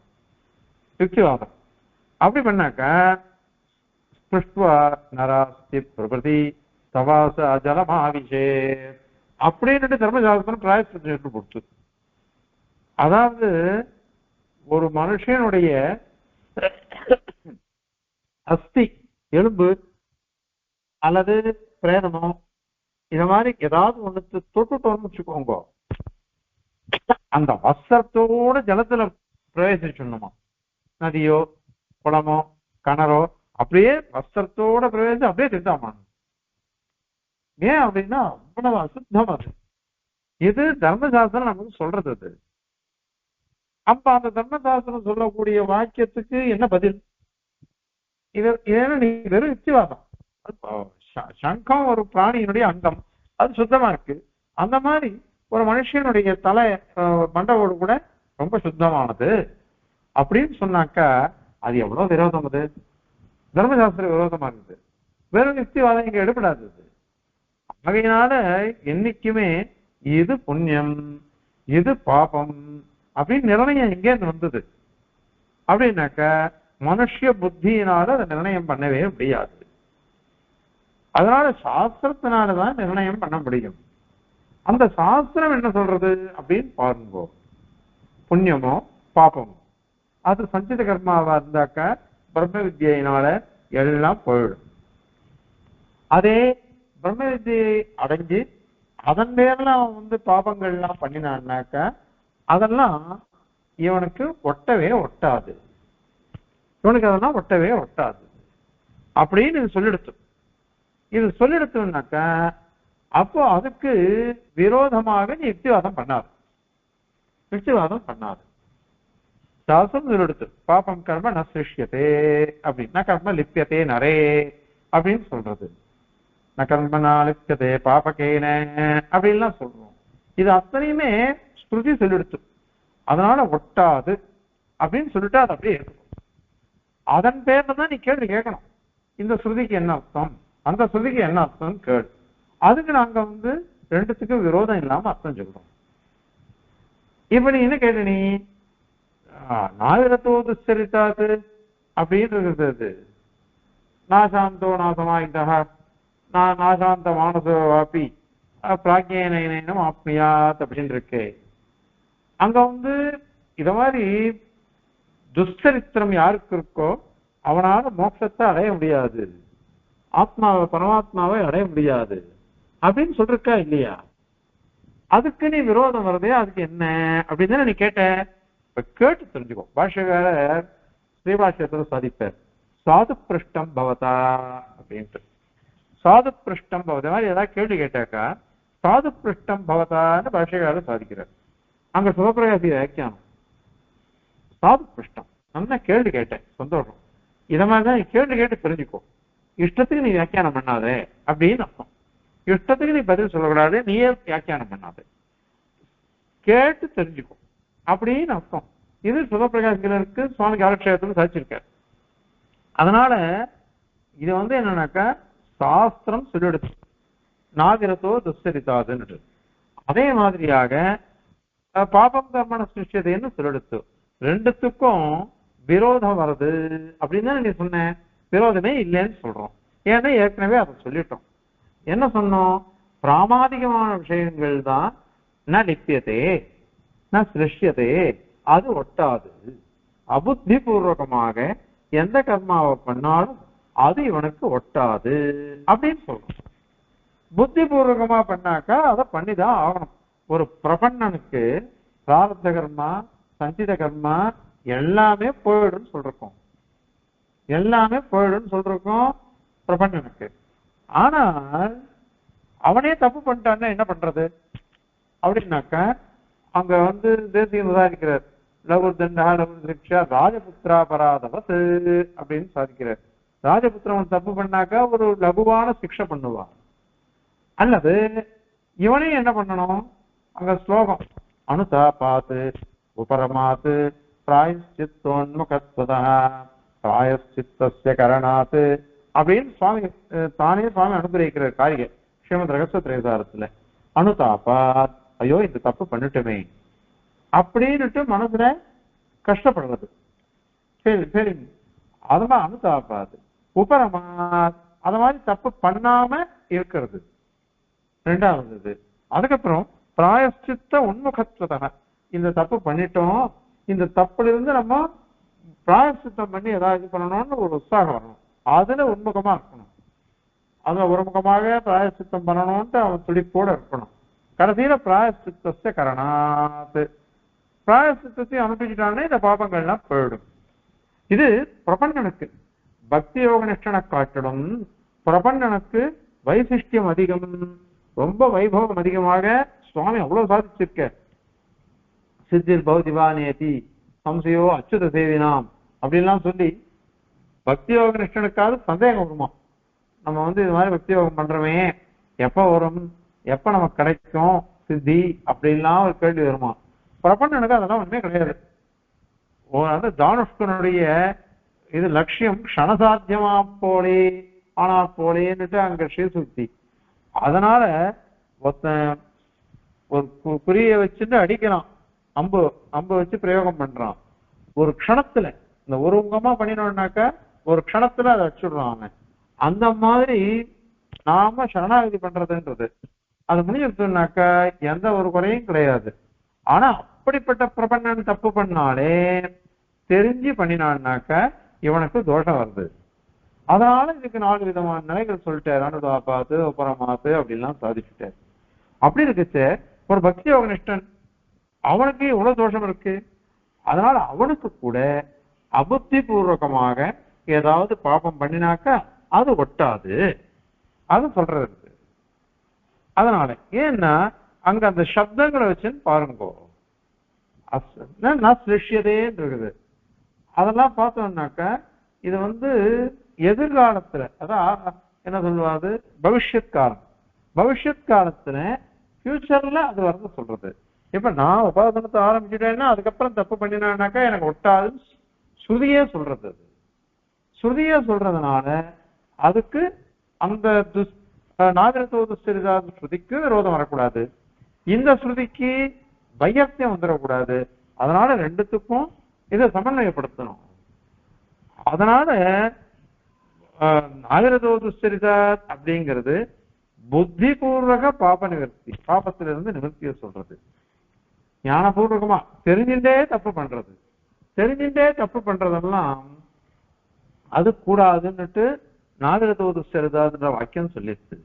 [SPEAKER 1] யுக்திவாதம். அப்படி பண்ணாக்க ஸ்பிருஷ்டுவா நராஸ்தி பிரபதி தவாச ஜலமாவிஷே அப்படின்னு தர்மசாஸ்திரம் பிராயசித்து கொடுத்து. அதாவது ஒரு மனுஷனுடைய அஸ்தி, எலும்பு அல்லது பிரேதமோ இத மாதிரி ஏதாவது ஒண்ணு தொட்டுட்டோம்னு வச்சுக்கோங்க, அந்த வஸ்திரத்தோட ஜலத்துல பிரவேசிச்சுடணுமா. நதியோ குளமோ கிணறோ அப்படியே வஸ்திரத்தோட பிரவேசிச்சு அப்படியே திருத்தாமான். ஏன் அப்படின்னா அவ்வளவு அசுத்தம் அது. இது தர்மசாஸ்திரம் நமக்கு சொல்றது. அது அப்ப அந்த தர்மசாஸ்திரம் சொல்லக்கூடிய வாக்கியத்துக்கு என்ன பதில்? இது ஏன்னா நீ வெறும் யுக்திவாதம். சங்கம் ஒரு பிராணியினுடைய அங்கம், அது சுத்தமா இருக்கு. அந்த மாதிரி ஒரு மனுஷனுடைய தலை மண்டவோடு கூட ரொம்ப சுத்தமானது அப்படின்னு சொன்னாக்கா அது எவ்வளவு விரோதம்? அது தர்மசாஸ்திர விரோதமா இருக்குது. வெறும் யுக்திவாதம் இங்க எடுபடாது. ஆகையினால என்னைக்குமே இது புண்ணியம் இது பாபம் அப்படின்னு நிர்ணயம் எங்கே வந்தது அப்படின்னாக்க மனுஷ புத்தியினால அதை நிர்ணயம் பண்ணவே முடியாது. அதனால சாஸ்திரத்தினாலதான் நிர்ணயம் பண்ண முடியும். அந்த சாஸ்திரம் என்ன சொல்றது அப்படின்னு பாருங்க. புண்ணியமோ பாபமோ அது சஞ்சித கர்மாவா இருந்தாக்க பிரம்ம வித்யினால எல்லாம் போயிடும். அதே பிரம்ம வித்தியை அடைஞ்சு அதன் பேர்ல அவன் பாபங்கள்லாம் பண்ணினான்னாக்க அதெல்லாம் இவனுக்கு ஒட்டவே ஒட்டாது. இவனுக்கு அதெல்லாம் ஒட்டவே ஒட்டாது அப்படின்னு இது சொல்லிடுத்து. இது சொல்லிடுத்துனாக்க அப்போ அதுக்கு விரோதமாக நீ யுக்திவாதம் பண்ணாது. யுக்திவாதம் பண்ணாது. சாஸ்திரம் சொல்லிடுத்து பாபம் கர்ம ந சிருஷ்யத்தே அப்படின்னா கர்ம லிப்பியத்தே நரே அப்படின்னு சொல்றது. ந கர்ம லிப்பியதே பாபகேன அப்படின்லாம் சொல்றோம். இது அத்தனையுமே ஸ்ருதி சொல்லிடுத்து. அதனால ஒட்டாது அப்படின்னு சொல்லிட்டு அது அப்படியே இருக்கும். அதன் பேர்ல தான் நீ கேள்வி கேட்கணும். இந்த ஸ்ருதிக்கு என்ன அர்த்தம், அந்த ஸ்ருதிக்கு என்ன அர்த்தம் கேள்வி. அதுக்கு நாங்க ரெண்டுத்துக்கு விரோதம் இல்லாம அர்த்தம் சொல்றோம். இப்ப நீ என்ன கேட்ட, நீ நாவிரத்தோ துச்சரித்தாது அப்படின்னு இருக்கிறது. நாசாந்தோ நாசமாயிட்டா நான் நாசாந்த மானசோ வாப்பி பிராக்யனம் ஆப்னியாத் அப்படின்னு இருக்கு. அங்க இத மாதிரி துஷ்சரித்திரம் யாருக்கு இருக்கோ அவனால மோட்சத்தை அடைய முடியாது, ஆத்மாவை பரமாத்மாவை அடைய முடியாது அப்படின்னு சொல்லிருக்கா இல்லையா? அதுக்கு நீ விரோதம் வருதே, அதுக்கு என்ன அப்படின்னு தானே நீ கேட்ட. இப்ப கேட்டு தெரிஞ்சுக்கோ. பாஷ்யக்காரர் ஸ்ரீபாஷ்யத்துல சாதிப்பார் சாது பிருஷ்டம் பவதா அப்படின்ட்டு. சாது பிருஷ்டம் பவதா மாதிரி ஏதாவது கேள்வி கேட்டாக்கா சாது பிருஷ்டம் பவதான்னு பாஷ்யக்காரர் சாதிக்கிறார். அங்க சுகப்பிரகாசி வியாக்கியானம் சாது பிருஷ்டம். நல்லா கேள்வி கேட்டேன், சந்தோஷம். இத மாதிரிதான் நீ கேள்வி கேட்டு தெரிஞ்சுக்கோ. இஷ்டத்துக்கு நீ வியாக்கியானம் பண்ணாதே அப்படின்னு அர்த்தம். இஷ்டத்துக்கு நீ பதில் சொல்லக்கூடாது, நீயே வியாக்கியானம் பண்ணாது, கேட்டு தெரிஞ்சுக்கோ அப்படின்னு அர்த்தம். இது சுகப்பிரகாசிகளுக்கு சுவாமி காலக்ஷேபத்துல சாதிச்சிருக்காரு. அதனால இது என்னன்னாக்கா சாஸ்திரம் சொல்லிடுச்சு நாகிரத்தோ துஷ்சரித்தாதுன்னு. அதே மாதிரியாக பாபம் கர்மண சிருஷ்யதைன்னு சொல்லிடுச்சு. ரெண்டுத்துக்கும் விரோதம் வருது அப்படின்னு தான் நீ சொன்ன. விரோதமே இல்லைன்னு சொல்றோம். ஏன்னா ஏற்கனவே அதை சொல்லிட்டோம். என்ன சொன்னோம்? பிராமாதிகமான விஷயங்கள் தான் ந லிப்பியதே ந சிருஷ்யதே, அது ஒட்டாது. அபுத்தி பூர்வகமாக எந்த கர்மாவை பண்ணாலும் அது இவனுக்கு ஒட்டாது அப்படின்னு சொல்றோம். புத்தி பூர்வகமா பண்ணாக்கா அதை பண்ணிதான் ஆகணும். ஒரு பிரபன்னனுக்கு பிராரப்த கர்மா சஞ்சித கர்மா எல்லாமே போயிடும் சொல்றோம். எல்லாமே போயிடும் சொல்றோம் பிரபன்னனுக்கு. ஆனால் அவனே தப்பு பண்ணிட்டான்னா என்ன பண்றது அப்படின்னாக்க அங்க தேசியம் சாதிக்கிறார். லகுர் தண்டா லகுர் சிக்ஷா ராஜபுத்திராபராதவத் அப்படின்னு சாதிக்கிறார். ராஜபுத்திரன் தப்பு பண்ணாக்கா ஒரு லகுவான சிக்ஷை பண்ணுவான். அல்லது இவனையும் என்ன பண்ணணும், அங்க ஸ்லோகம் அனுதாபாத்து உபரமாத்து பிராயஷ்சித்தோன்முகத்வதா பிராயஷ்சித்தஸ்ய கரணாத்து அப்படின்னு சுவாமி தானே சுவாமி அனுகிரகிக்கிற காரியம் ஸ்ரீமத் ரகசிய திரேசாரத்துல. அனுதாபாத், ஐயோ இந்த தப்பு பண்ணிட்டுமே அப்படின்னுட்டு மனசுல கஷ்டப்படுறது. சரி சரி, அதமா அனுதாபாது உபரமாத், அத மாதிரி தப்பு பண்ணாம இருக்கிறது ரெண்டாவது. அதுக்கப்புறம் பிராயஷ்சித்த உன்முகத்துவதக, இந்த தப்பு பண்ணிட்டோம், இந்த தப்புல இருந்து நம்ம பிராயஷ்சித்தம் பண்ணி ஏதாவது பண்ணணும்னு ஒரு உற்சாகம் வரணும். அதுல உன்முகமா இருக்கணும். அதுல ஒருமுகமாக பிராயஷ்சித்தம் பண்ணணும்ட்டு அவன் துடிப்போட இருக்கணும். கடைசியில பிராயஷ்சித்த கரணாத்து, பிராயஷ்சித்தத்தை அனுப்பிச்சுட்டானே இந்த பாபங்கள்லாம் போயிடும். இது பிரபன்னனுக்கு. பக்தி யோக நிஷ்டனை காட்டிடும் பிரபன்னனுக்கு வைசிஷ்டியம் அதிகம், ரொம்ப வைபவம் அதிகமாக சுவாமி அவ்வளவு சாதிச்சிருக்க. சித்திர் பௌதிவானேதி சம்சயோ அச்சுத சேவினாம் அப்படின்லாம் சொல்லி பக்தி யோக நிஷ்டனுக்காவது சந்தேகம் வருமா, நம்ம இது மாதிரி பக்தி யோகம் பண்றோமே எப்ப வரும், எப்ப நமக்கு கிடைக்கும் சித்தி அப்படின்லாம் ஒரு கேள்வி வருமா. பிரபன்னனுக்கு அதெல்லாம் ஒண்ணுமே கிடையாது. அந்த தானுஷ்கனுடைய இது லட்சியம் க்ஷணசாத்தியமா போலே ஆனா போலேன்னுட்டு அங்க ஸ்ரீசுக்தி. அதனால ஒரு குறிய வச்சுட்டு அடிக்கிறான், அம்பு வச்சு பிரயோகம் பண்றான். ஒரு க்ஷணத்துல இந்த ஒரு முகமா பண்ணினோம்னாக்கா ஒரு க்ஷணத்துல அதை அடிச்சுடுறான் அவன். அந்த மாதிரி நாம சரணாகதி பண்றதுன்றது அது முடிஞ்சிருச்சுனாக்கா எந்த ஒரு குறையும் கிடையாது. ஆனா அப்படிப்பட்ட பிரபன்னன் தப்பு பண்ணாலே தெரிஞ்சு பண்ணினான்னாக்கா இவனுக்கு தோஷம் வருது. அதனால இதுக்கு 4 விதமான நிலைகள் சொல்லிட்டாரு. அனுதாபாத்து உபரமாத்து அப்படின்லாம் சாதிச்சுட்டாரு. அப்படி இருக்குச்சு ஒரு பக்தி யோக நிஷ்டன், அவனுக்கு இவ்வளவு தோஷம் இருக்கு. அதனால அவனுக்கு கூட அபுத்தி பூர்வகமாக ஏதாவது பாபம் பண்ணினாக்கா அது ஒட்டாது, அது சொல்றது. அதனால ஏன்னா அங்க அந்த சப்தங்களை வச்சுன்னு பாருங்க, சிஷ்யதேன்னு இருக்குது. அதெல்லாம் பார்த்தோம்னாக்கா இது எதிர்காலத்துல, அதான் என்ன சொல்லுவாது பவிஷ்யத் காலம், பவிஷ்யத் காலத்துல ஃபியூச்சர்ல அது வரது சொல்றது. இப்ப நான் உபாசனத்தை ஆரம்பிச்சுட்டேன்னா அதுக்கப்புறம் தப்பு பண்ணினாக்கா எனக்கு ஒட்டாதுன்னு ஸ்ருதியே சொல்றது. அது ஸ்ருதியே சொல்றதுனால அதுக்கு அந்த நாகரத்தோதுஸ்திரிதாது ஸ்ருதிக்கு விரோதம் வரக்கூடாது, இந்த ஸ்ருதிக்கு வையத்தியம் வந்துடக்கூடாது. அதனால ரெண்டுத்துக்கும் இதை சமன்வயப்படுத்தணும். அதனால நாகரதோதுஸ்திரிதாத் அப்படிங்கிறது புத்தி பூர்வக பாப நிவர்த்தி, பாபத்திலிருந்து நிவர்த்திய சொல்றது. ஞானபூர்வகமா தெரிஞ்சுட்டே தப்பு பண்றது, தெரிஞ்சுட்டே தப்பு பண்றதெல்லாம் அது கூடாதுன்னுட்டு நாகரதோதுஸ்திரிதாத்ன்ற வாக்கியம் சொல்லிடுது.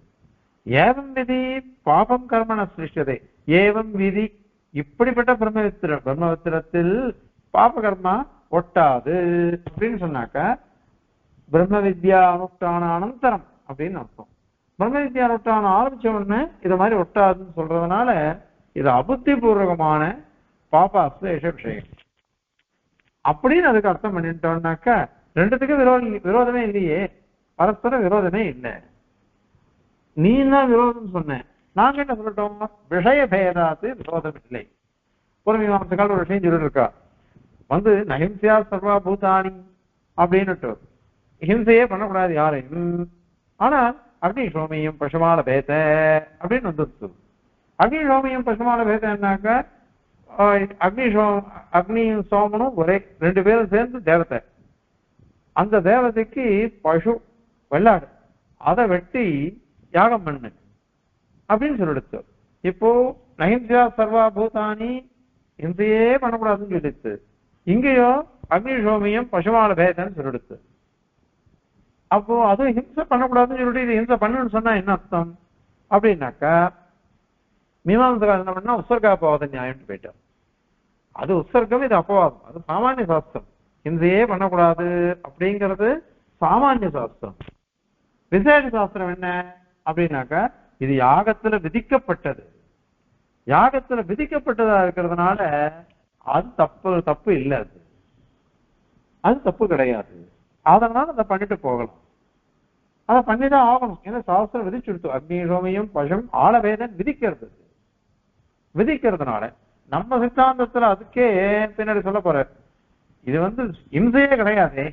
[SPEAKER 1] ஏவம் விதி பாபம் கர்மண சிருஷ்யதே, ஏவம் விதி இப்படிப்பட்ட பிரம்மவித்திரத்தில் பாப கர்மா ஒட்டாது அப்படின்னு சொன்னாக்கா பிரம்ம வித்யா அனுஷ்டான அனந்தரம் அப்படின்னு அர்த்தம். பிரம்ம வித்யா அனுஷ்டானம் ஆரம்பிச்ச உடனே இது மாதிரி ஒட்டாதுன்னு சொல்றதுனால இது அபுத்தி பூர்வகமான பாபாஸ்லேஷ விஷயம் அப்படின்னு அதுக்கு அர்த்தம் பண்ணிட்டோம்னாக்கா ரெண்டுத்துக்கும் விரோதமே இல்லையே, பரஸ்பர விரோதமே இல்லை. நீ தான் விரோதம் சொன்ன, நாங்க என்ன சொல்லிட்டோம், விஷய பேதாத்து விரோதம் இல்லை. பூர்வீமாம்சக்கால் ஒரு விஷயம் சொல்லிட்டு இருக்கா, நஹிம்சையா சர்வா பூதானி அப்படின்னுட்டு ஹிம்சையே பண்ணக்கூடாது யாரையும். ஆனா அக்னி சோமியம் பசுமால பேத அப்படின்னு வந்துருச்சு. அக்னி சோமியம் பசுமால பேதன்னாக்கா அக்னியும் சோமனும் ஒரே 2 பேரும் சேர்ந்து தேவதை. அந்த தேவதைக்கு பசு வெள்ளாடு, அதை வெட்டி யாகம் பண்ணு அப்படின்னு சொல்லிடுச்சு. இப்போ நஹிம்சா சர்வா பூதானி ஹிம்சையே பண்ணக்கூடாதுன்னு சொல்லிடுச்சு. இங்கேயோ அக்னி சோமியம் பசுமால பேதன்னு சொல்லிடுச்சு. அப்போ அதுவும் ஹிம்சை பண்ணக்கூடாதுன்னு சொல்லிட்டு இது ஹிம்சை பண்ணுன்னு சொன்னா என்ன அர்த்தம் அப்படின்னாக்கா மீமாம்சகாரர் என்ன பண்ணா உற்சர்காபவாத நியாயம்னு போயிட்டார். அது உற்சர்க்கம், இது அப்பவாதம், அது சாமானிய சாஸ்திரம். ஹிம்சையே பண்ணக்கூடாது அப்படிங்கிறது சாமானிய சாஸ்திரம். விசேஷ சாஸ்திரம் என்ன அப்படின்னாக்கா இது யாகத்துல விதிக்கப்பட்டது. யாகத்துல விதிக்கப்பட்டதா இருக்கிறதுனால அது தப்பு இல்லை, அது தப்பு கிடையாது. அதனால அதை பண்ணிட்டு போகலாம். அதை பண்ணிதான் ஆகணும். ஏன்னா சாஸ்திரம் விதிச்சுடுத்து, அக்னிஹோமியம் பசம் ஆளவேதன் விதிக்கிறதுனால நம்ம சித்தாந்தத்துல அதுக்கே பின்னாடி சொல்ல போற. இது ஹிம்சையே கிடையாது,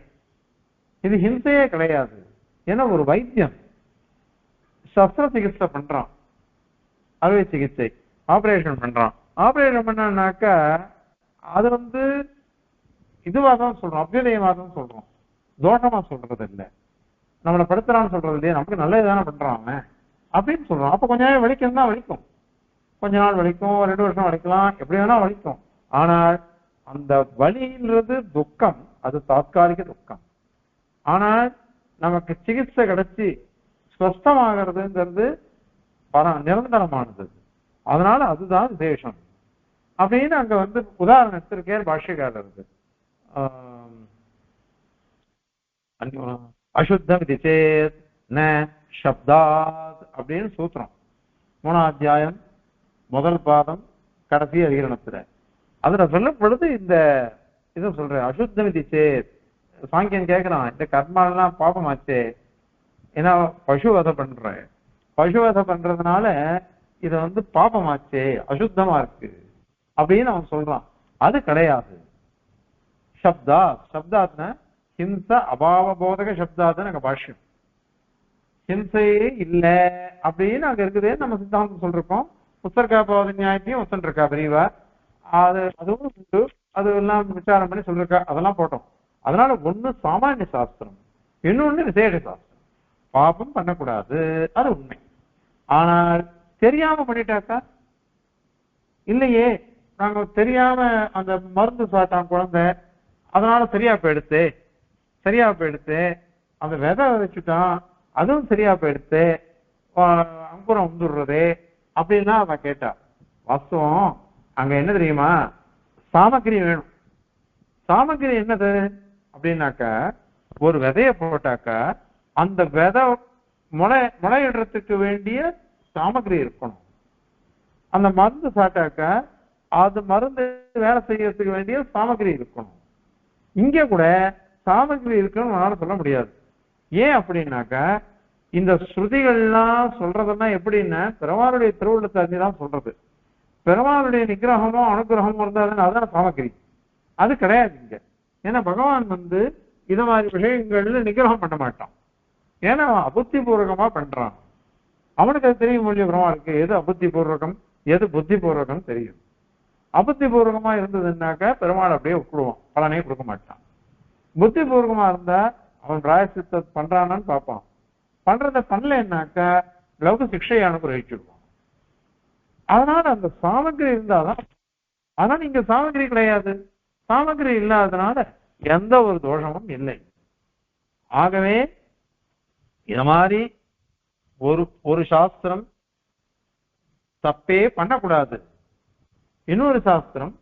[SPEAKER 1] இது ஹிம்சையே கிடையாது. ஏன்னா ஒரு வைத்தியம் சஸ்திர சிகிச்சை பண்றான், அறுவை சிகிச்சை ஆபரேஷன் பண்றான். ஆபரேஷன் பண்ணாக்கா அது இதுவா தான் சொல்றோம், அபியுதயமா தான் சொல்றோம், தோஷமா சொல்றது இல்லை. நம்மளை படுத்துறான்னு சொல்றது இல்லையா, நமக்கு நல்லது தானே பண்றான் அவன் அப்படின்னு சொல்றோம். அப்ப கொஞ்ச நாள் வலிக்கும் தான் வலிக்கும், கொஞ்ச நாள் வலிக்கும், 2 வருஷம் வலிக்கலாம், எப்படி வேணா வலிக்கும். ஆனால் அந்த வலின்றது துக்கம், அது தாத்காலிக துக்கம். ஆனால் நமக்கு சிகிச்சை கிடைச்சி ஸ்வஸ்தமாகிறதுங்கிறது நிரந்தரமானது. அதனால அதுதான் விசேஷம் அப்படின்னு அங்க உதாரணத்திற்கே பாஷ்யக்காரருக்கு அசுத்தம் இது சேத் ந சப்தாத் அப்படின்னு சூத்திரம் 3ஆம் அத்தியாயம் 1 பாதம் கடைசி அதிகரணத்துல அதுல சொல்லப்படுது. இந்த இதை சொல்றேன், அசுத்தம் இது சேத். சாங்கியன் கேட்கிறான், இந்த கர்மாலாம் பாபமாச்சே, ஏன்னா பசுவதை பண்றதுனால இது பாபமாச்சே, அசுத்தமா இருக்கு அப்படின்னு அவன் சொல்றான். அது கிடையாது. சப்தாத்னா ஹிம்ச அபாவ போதக சப்தாத்னு அங்க பாஷ்யம். ஹிம்சையே இல்லை அப்படின்னு அங்க இருக்குதே நம்ம சித்தாந்தம் சொல்றோம். உத்தரகாபாத நியாயத்தையும் ஒத்துருக்கா பிரிவா, அதுவும் உண்டு. அது எல்லாம் விசாரம் பண்ணி சொல்லிருக்கா, அதெல்லாம் போட்டோம். அதனால ஒண்ணு சாமானிய சாஸ்திரம், இன்னொன்னு விசேஷ சாஸ்திரம். பாபம் பண்ணக்கூடாது, அது உண்மை. ஆனால் தெரியாம பண்ணிட்டாக்கா, இல்லையே நாங்க தெரியாம அந்த மருந்து சாட்டான் குழந்தை, அதனால சரியா போயிடுத்து அந்த விதை வச்சுட்டான், அதுவும் சரியா போயிடுத்து, அங்குரம் வந்துடுறது அப்படின்னா அவன் கேட்டா. வாஸ்தவம் அங்க என்ன தெரியுமா, சாமக்கிரி வேணும். சாமக்கிரி என்னது அப்படின்னாக்கா, ஒரு விதைய போட்டாக்கா அந்த விதை முளையிடுறதுக்கு வேண்டிய சாமக்கிரி இருக்கணும். அந்த மருந்து சாட்டாக்கா அது மருந்து வேலை செய்யறதுக்கு வேண்டிய சாமக்கிரி இருக்கணும். இங்க கூட சாமக்கிரி இருக்குன்னு நம்மளால சொல்ல முடியாது. ஏன் அப்படின்னாக்கா, இந்த ஸ்ருதிகள்லாம் சொல்றதுன்னா எப்படின்னா பெருமாளுடைய திருவுள்ளத்தை அறிஞ்சுதான் சொல்றது. பெருமாளுடைய நிகிரகமோ அனுகிரகமோ இருந்தா அதான் சாமக்கிரி. அது கிடையாது இங்க. ஏன்னா பகவான் இத மாதிரி விஷயங்கள்ல நிகிரகம் பண்ண மாட்டான். ஏன்னா அவன் அபுத்தி பூர்வகமா பண்றான். அவனுக்கு அது தெரியும் இல்லையா, பெருமாளுக்கு எது அபுத்தி பூர்வகம் எது புத்தி பூர்வகம் தெரியும். அபுத்தி பூர்வகமா இருந்ததுன்னாக்கா பெருமாள் அப்படியே விட்டுடுவான், பலனே கொடுக்க மாட்டான். புத்தி பூர்வகமா இருந்தா அவன் பிராயசித்த பண்றானான்னு பார்ப்பான். பண்றத பண்ணலன்னாக்கா லௌக சிக்ஷையை அனுகிரகிச்சுடுவான். அதனால அந்த சாமகிரி இருந்தாதான். ஆனா இங்க சாமகிரி கிடையாது. சாமகிரி இல்லாததுனால எந்த ஒரு தோஷமும் இல்லை. ஆகவே இது மாதிரி ஒரு சாஸ்திரம் தப்பே பண்ணக்கூடாது, இன்னொரு சாஸ்திரம்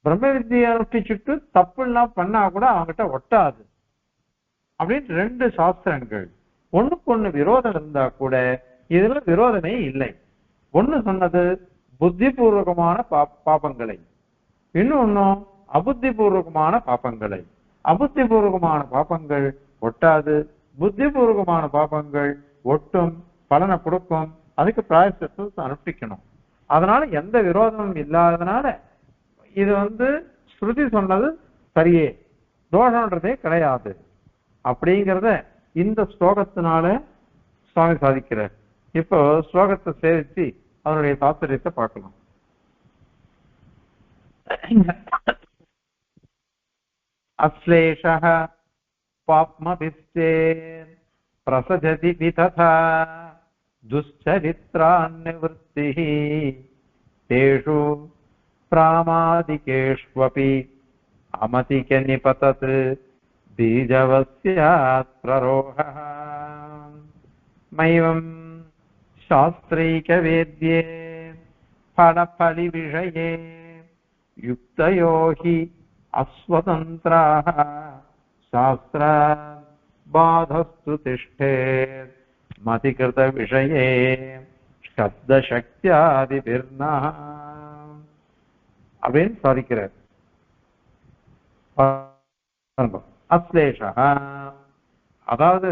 [SPEAKER 1] பிரம்ம வித்தியை அனுஷ்டிச்சுட்டு தப்பு எல்லாம் பண்ணா கூட அவங்ககிட்ட ஒட்டாது அப்படின்னு 2 சாஸ்திரங்கள். ஒண்ணுக்கு ஒண்ணு விரோதம் இருந்தா கூட இதுல விரோதமே இல்லை. ஒண்ணு சொன்னது புத்தி பூர்வகமான பாபங்களை, இன்னொன்னும் அபுத்தி பூர்வகமான பாபங்களை. அபுத்தி பூர்வகமான பாபங்கள் ஒட்டாது, புத்தி பூர்வகமான பாபங்கள் ஒட்டும், பலனை கொடுக்கும். அதுக்கு பிராயசித்தத்தை அனுஷ்டிக்கணும். அதனால எந்த விரோதமும் இல்லாததுனால இது ஸ்ருதி சொன்னது சரியே, தோஷம்ன்றதே கிடையாது அப்படிங்கிறத இந்த ஸ்லோகத்தினால சுவாமி சாதிக்கிறார். இப்போ ஸ்லோகத்தை சேவிச்சு அதனுடைய தாத்பரியத்தை பார்க்கலாம். அஸ்லேஷः பாப்மபிஸ்தே பிரசஜதி விததா துஷ்சரித்ரான்னிவృత్తిः தேஷு பிராமாதிகேஷ்வபி அமதிக நிபதத் பீஜவஸ்யாத் பிரரோஹः மைவம் சாஸ்திரைகவேத்யே ஃபலபலி விஷயே யுக்தயோ ஹி அஸ்வதந்திராः சாஸ்த்ராத் பாதஸ்து திஷ்டேத் மதிகிருத விஷயே சப்தசக்தியாதிபிர்னா அப்படின்னு சாதிக்கிறார். அஸ்லேஷா, அதாவது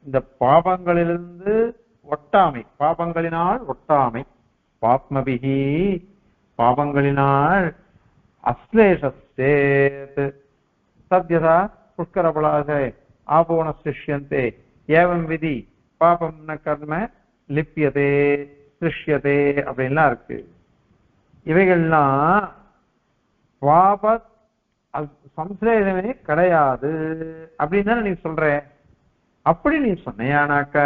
[SPEAKER 1] இந்த பாபங்களிலிருந்து ஒட்டாமை, பாபங்களினால் ஒட்டாமை, பாப்மபிகி பாபங்களினால் அஸ்லேஷேத் சத்யதா புஷ்கரபலாசே ஆபோன சிஷ்யந்தே ஏவம் விதி பாபம் ந கர்ம லிப்பியதே சிஷ்யதே அப்படின்லாம் இருக்கு. இவைகள்லாம் பாப சம்சேதமே கிடையாது அப்படின்னு தானே நீ சொல்ற. அப்படி நீ சொன்னையானாக்க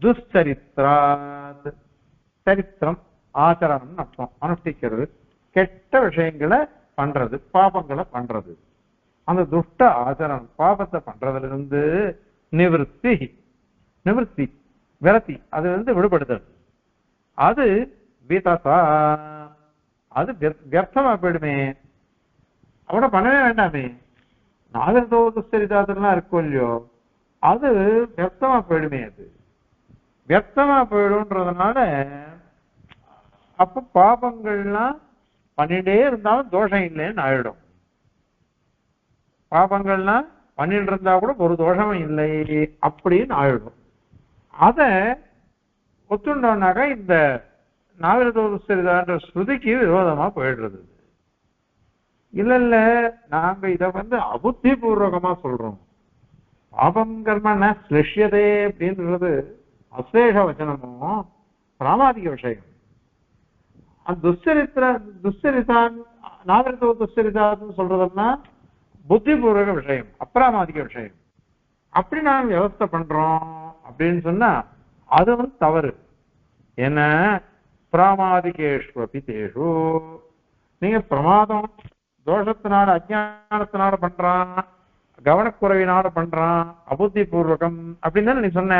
[SPEAKER 1] துஷ்சரித்ராத், சரித்திரம் ஆச்சரணம் அர்த்தம், அனுஷ்டிக்கிறது, கெட்ட விஷயங்களை பண்றது, பாபங்களை பண்றது, அந்த துஷ்ட ஆச்சரணம் பாபத்தை பண்றதுல இருந்து நிவர்த்தி, நிவர்த்தி விரத்தி, அது விடுபடுதல், அது விதசா, அது வியர்த்தமா போயிடுமே, அவனை பண்ணவே வேண்டாமே. நாகரதோ துஷ்சரிதாதெல்லாம் இருக்கும் இல்லையோ, அது வியர்த்தமா போயிடுமே. அது வியர்த்தமா போயிடும்ன்றதுனால அப்ப பாபங்கள்லாம் பண்ணிட்டே இருந்தாலும் தோஷம் இல்லைன்னு ஆயிடும். பாபங்கள்லாம் பண்ணிட்டு இருந்தா கூட ஒரு தோஷமும் இல்லை அப்படின்னு ஆயிடும். அத ஒத்துண்டோம்னாக்கா இந்த நாகரதோதுசரிதான்ற ஸ்ருதிக்கு விரோதமா போயிடுறது. இல்ல இல்ல, நாங்க இத அபுத்தி பூர்வகமா சொல்றோம். பாபம் கர்மன்னா ஸ்லிஷ்யதே அப்படின்றது அசேஷ வச்சனமும் பிராமாதிக விஷயம். துஷ்சரிதான் நாகரிக துஷ்சரிதான்னு சொல்றதுன்னா புத்திபூர்வக விஷயம், அப்பிராமாதிக விஷயம். அப்படி நாங்க வியவஸ்தை பண்றோம் அப்படின்னு சொன்னா அது தவறு. என்ன பிராமாதிகேஷ்வபி தேஷு, நீங்க பிரமாதம் தோஷத்தினால அஜானத்தினால பண்றான், கவனக்குறைவினால பண்றான், அபுத்தி பூர்வகம் அப்படின்னு தானே நீ சொன்ன.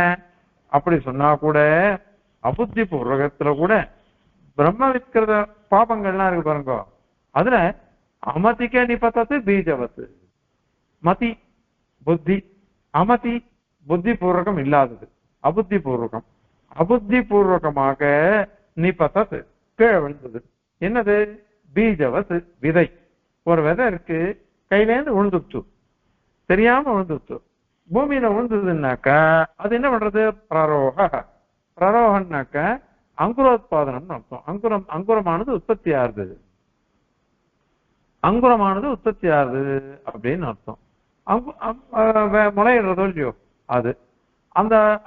[SPEAKER 1] அப்படி சொன்னா கூட அபுத்தி பூர்வகத்துல கூட பிரம்ம வித்கிருத பாபங்கள்லாம் இருக்கு பாருங்க. அதுல அமதிக்க நிபத்தத்து பீஜவத்து, மதி புத்தி, அமதி புத்தி பூர்வகம் இல்லாதது, அபுத்தி பூர்வகம். அபுத்தி பூர்வகமாக நிபத்தத்து கீழே விழுந்தது. என்னது? பீஜவத்து, விதை. ஒரு விதை இருக்கு, கையிலேருந்து விழுந்துச்சு, தெரியாம விழுந்துச்சு, பூமியில விழுந்ததுன்னாக்கா அது என்ன பண்றது? பிரரோக. பிரரோகம்னாக்க அங்குரோத்பாதனம் அர்த்தம். அங்குரமானது உற்பத்தி ஆறுது, அங்குரமானது உற்பத்தி ஆறுது அப்படின்னு அர்த்தம். முளையிடுறதோ இல்லையோ அது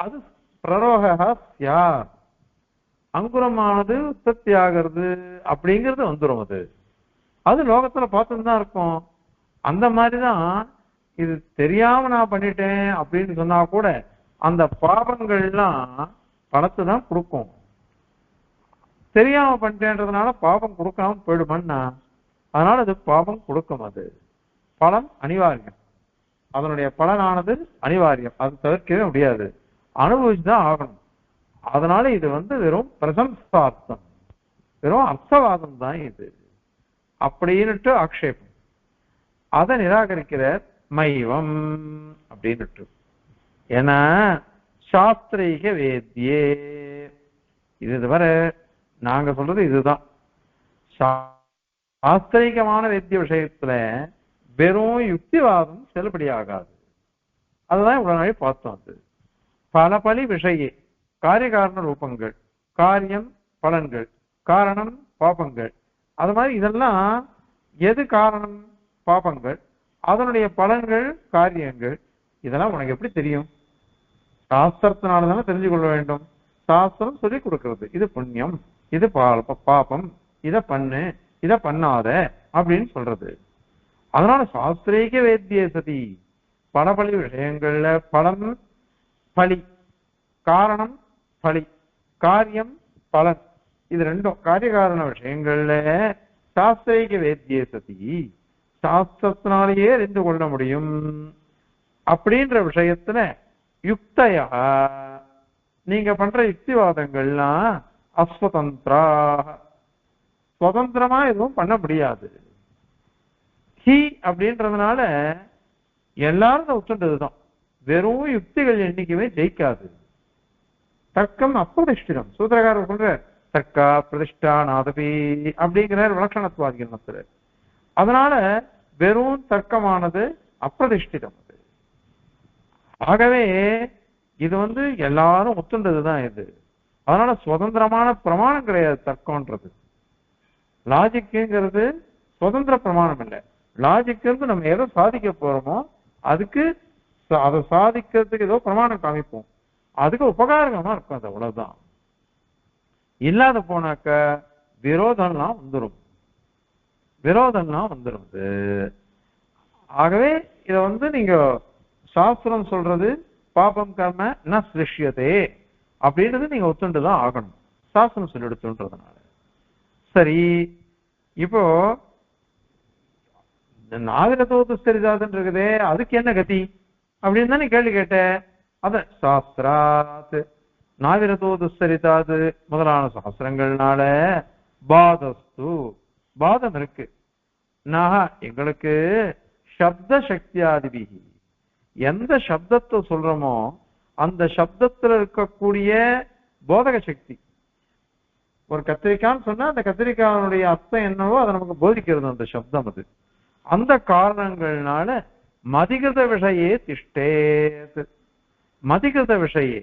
[SPEAKER 1] அது பிரரோக யார், அங்குரமானது உற்பத்தி ஆகிறது அப்படிங்கிறது வந்துடும். அது லோகத்துல பார்த்துன்னு தான் இருக்கும். அந்த மாதிரிதான் இது தெரியாம நான் பண்ணிட்டேன் அப்படின்னு சொன்னா கூட அந்த பாபங்கள்லாம் பலத்தை தான் கொடுக்கும். தெரியாம பண்ணிட்டேன்றதுனால பாபம் கொடுக்காம போயிடுமான்னா, அதனால அது பாபம் கொடுக்கும். அது பலன் அனிவாரியம், அதனுடைய பலனானது அனிவாரியம், அது தவிர்க்கவே முடியாது, அனுபவிச்சுதான் ஆகணும். அதனால இது வெறும் பிரசம்சார்த்தம், வெறும் அர்த்தவாதம் தான் இது அப்படின்னுட்டு ஆக்ஷேபம். அதை நிராகரிக்கிற மைவம் அப்படின்னுட்டு. ஏன்னா சாஸ்திரீக வேத்தியே, இது வர நாங்க சொல்றது இதுதான். சாஸ்திரிகமான வேத்திய விஷயத்துல வெறும் யுக்திவாதம் செல்லுபடியாகாது. அதுதான் இவ்வளவு நாளை பார்த்தோம். அது பல பலி விஷய காரியகாரண ரூபங்கள், காரியம் பலன்கள், காரணம் பாபங்கள், அது மாதிரி இதெல்லாம் எது காரணம்? பாபங்கள், அதனுடைய பலன்கள் காரியங்கள். இதெல்லாம் உனக்கு எப்படி தெரியும்? சாஸ்திரத்தினாலதானே தெரிஞ்சு கொள்ள வேண்டும். சாஸ்திரம் சொல்லிக் கொடுக்கிறது, இது புண்ணியம், இது பாபம், இதை பண்ணு, இதை பண்ணாத அப்படின்னு சொல்றது. அதனால சாஸ்திரீக வேத்திய சதி பல பலி விஷயங்கள்ல பலம் பலி, காரணம் பலி, காரியம் பலன், இது ரெண்டும் காரியகாரண விஷயங்கள்ல சாஸ்திரீக வேத்திய சதி சாஸ்திரத்தினாலேயே அறிந்து கொள்ள முடியும். அப்படின்ற விஷயத்துல யுக்தையா நீங்க பண்ற யுக்திவாதங்கள்லாம் அஸ்வதந்திரா, சுதந்திரமா எதுவும் பண்ண முடியாது. ஹி அப்படின்றதுனால எல்லாரும் ஒத்துண்டதுதான். வெறும் யுக்திகள் என்னைக்குமே ஜெயிக்காது. தர்க்கம் அப்பிரதிஷ்டிதம். சூத்திரக்காரர் சொல்ற தர்க்கா பிரதிஷ்டா நாதபி அப்படிங்கிறார் விலட்சணத்துவாதிகள். அதனால வெறும் தர்க்கமானது அப்பிரதிஷ்டிதம். ஆகவே இது எல்லாரும் ஒத்துண்டதுதான் இது. அதனால சுதந்திரமான பிரமாணம் கிடையாது தர்க்கம்ன்றது. லாஜிக்குங்கிறது சுதந்திர பிரமாணம் இல்லை. லாஜிக்கிறது நம்ம எதை சாதிக்க போறோமோ அதுக்கு அதை சாதிக்கிறதுக்கு ஏதோ பிரமாணம் காமிப்போம், அதுக்கு உபகாரகமா இருக்கும். அது அவ்வளவுதான். இல்லாத போனாக்க விரோதம்லாம் வந்துடும், விரோதம்லாம் வந்துடுது. ஆகவே இத நீங்க சாஸ்திரம் சொல்றது பாபம் கர்ம ந சிருஷ்யதே அப்படின்றது நீங்க ஒத்துண்டுதான் ஆகணும், சாஸ்திரம் சொல்லி எடுத்துன்றதுனால. சரி, இப்போ நாகரதோது சரிதாதுன்னு இருக்குதே, அதுக்கு என்ன கதி அப்படின்னு தானே கேள்வி கேட்டேன். அத சாஸ்திராத் நாவிரதோது சரிதாது முதலான சாஸ்திரங்கள்னால பாதஸ்து பாதம் இருக்கு. எங்களுக்கு சப்த சக்தியாதிபிகி, எந்த சப்தத்தை சொல்றோமோ அந்த சப்தத்துல இருக்கக்கூடிய போதக சக்தி. ஒரு கத்திரிக்கான்னு சொன்னா அந்த கத்திரிக்காயனுடைய அர்த்தம் என்னவோ அதை நமக்கு போதிக்கிறது அந்த சப்தம். அது அந்த காரணங்கள்னால மதிகிருத விஷயே திஷ்டேத். மதிகிருத விஷயே,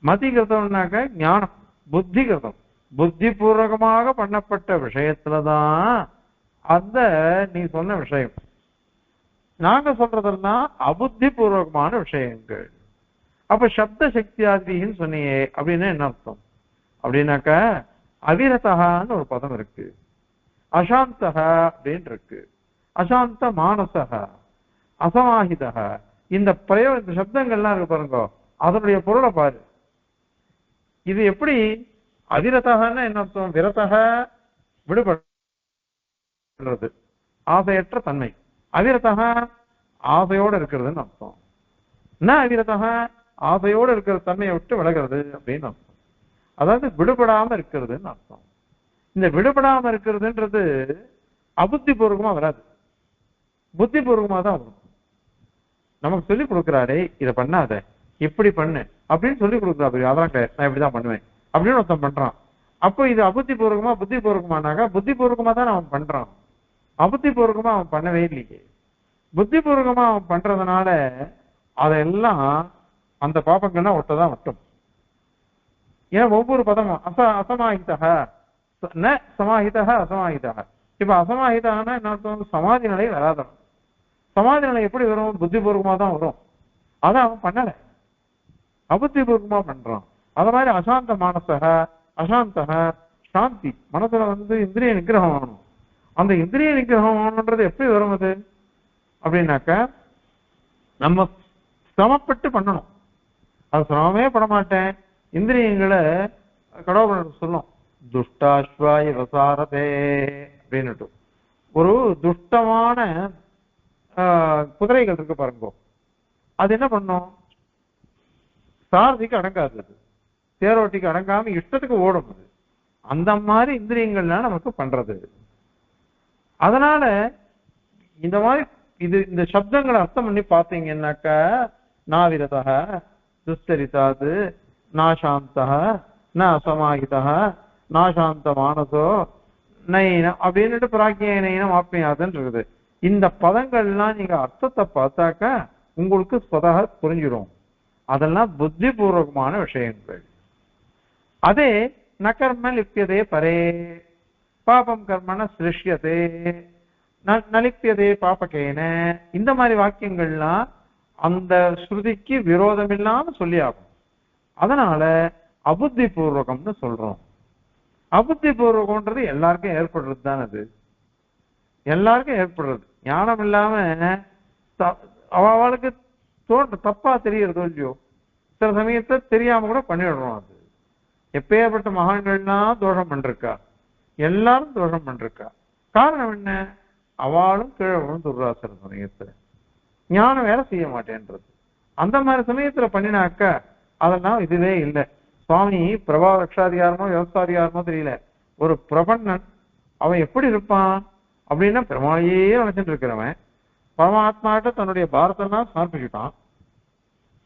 [SPEAKER 1] மதிகிருதம்னாக்க ஞானம், புத்திகிருதம், புத்தி பூர்வகமாக பண்ணப்பட்ட விஷயத்துலதான் அந்த நீ சொன்ன விஷயம். நாங்க சொல்றதெல்லாம் அபுத்தி பூர்வகமான விஷயங்கள். அப்ப சப்த சக்தியாதின்னு சொன்னியே அப்படின்னு என்ன அர்த்தம் அப்படின்னாக்க அவிரதகான்னு ஒரு பதம் இருக்கு, அசாந்தக அப்படின்னு இருக்கு, அசாந்த மானசக, அசமாஹிதக. இந்த இந்த சப்தங்கள்லாம் இருக்கு பாருங்க, அதனுடைய பொருளை பாரு. இது எப்படி அவிரதகன்னா என்ன அர்த்தம்? விரதக விடுபடுறது, ஆசையற்ற தன்மை. அவிரதக ஆசையோடு இருக்கிறதுன்னு அர்த்தம். என்ன அவிரதக ஆசையோடு இருக்கிற தன்மையை விட்டு விலகிறது அப்படின்னு அர்த்தம். அதாவது விடுபடாம இருக்கிறதுன்னு அர்த்தம். இந்த விடுபடாம இருக்கிறதுன்றது அபுத்தி பூர்வகமா வராது, புத்தி பூர்வகமா தான் வரும். நமக்கு சொல்லி கொடுக்குறாரே இதை பண்ணாத இப்படி பண்ணு அப்படின்னு சொல்லி கொடுக்குறாரு. அதான் நான் இப்படிதான் பண்ணுவேன் அப்படின்னு ஒருத்தன் பண்றான். அப்போ இது அபுத்தி பூர்வகமா புத்தி பூர்வகமானாக்கா புத்தி பூர்வகமா தான் அவன் பண்றான், அபுத்தி பூர்வகமா அவன் பண்ணவே இல்லையே. புத்தி பூர்வகமா அவன் பண்றதுனால அதெல்லாம் அந்த பாப்பங்கள்லாம் ஒட்டதான் ஒட்டும். ஏன் ஒவ்வொரு பதமும் அசமாஹிதக சமாஹிதக அசமாஹிதக. இப்ப அசமாஹிதான்னா என்ன அர்த்தம்? சமாதி நிலை வராதவன். சமாதி நிலை எப்படி வரும்? புத்தி பூர்வகமா தான் வரும். அதை அவன் பண்ணல, அபுத்தி பூர்வகமா பண்றான். அத மாதிரி அசாந்த மானசக, அசாந்தக சாந்தி, மனசுல இந்திரிய நிகிரகம் ஆகணும். அந்த இந்திரிய நிகிரகம் ஆகணுன்றது எப்படி வரும் அது அப்படின்னாக்க நம்ம சிரமப்பட்டு பண்ணணும். அது சிரமமே பட மாட்டேன், இந்திரியங்களை கடவுள் சொல்லும் துஷ்டாஸ்வாய வசாரதே அப்படின்னுட்டு. ஒரு துஷ்டமான குதிரைகள் இருக்கு பாருங்க, அது என்ன பண்ணும்? சாரதிக்கு அடங்காது, தேரோட்டிக்கு அடங்காம இஷ்டத்துக்கு ஓடும். அது அந்த மாதிரி இந்திரியங்கள்லாம் நமக்கு பண்றது. அதனால இந்த மாதிரி இந்த சப்தங்களை அர்த்தம் பண்ணி பார்த்தீங்கன்னாக்க நாவிரதக துஸ்தரிதாது நாசாந்தக ந அசமாஹிதக நாசாந்த மானசோ நைன அப்படின்னுட்டு பிராக்கியனைனம் ஆப்மியாதுன்னு இருக்குது. இந்த பதங்கள்லாம் நீங்க அர்த்தத்தை பார்த்தாக்க உங்களுக்கு ஸ்வதக புரிஞ்சிடும். அதெல்லாம் புத்தி பூர்வகமான விஷயங்கள். அதே நகர்ம லிப்பியதே பரே பாபம் கர்மன சிருஷ்யதே நலிப்பியதே பாபகேன, இந்த மாதிரி வாக்கியங்கள்லாம் அந்த ஸ்ருதிக்கு விரோதம் இல்லாம சொல்லி ஆகும். அதனால அபுத்தி பூர்வகம்னு சொல்றோம். அபுத்தி பூர்வகம்ன்றது எல்லாருக்கும் ஏற்படுறது தான். அது எல்லாருக்கும் ஏற்படுறது. ஞானம் இல்லாம அவளுக்கு தப்பா தெரியறதோ இல்லையோ, சில சமயத்தை தெரியாம கூட பண்ணிடுறோம். அது எப்பேற்பட்ட மகான்கள்லாம் தோஷம் பண்ணிருக்கா, எல்லாரும் தோஷம் பண்ணிருக்கா. காரணம் என்ன? அவளும் கீழே விழுந்துடுறா சில சமயத்துல, ஞானம் வேலை செய்ய மாட்டேன்றது. அந்த மாதிரி சமயத்துல பண்ணினாக்க அதெல்லாம் இதுவே இல்லை. சுவாமி பிரபா ரக்ஷாதிகாரமோ விவசாதிகாரமோ தெரியல, ஒரு பிரபன்னன் அவன் எப்படி இருப்பான் அப்படின்னா பெருமாளையே நினைச்சிட்டு இருக்கிறவன் பரமாத்மாட்ட தன்னுடைய பாரதெல்லாம் சமர்ப்பிச்சுட்டான்.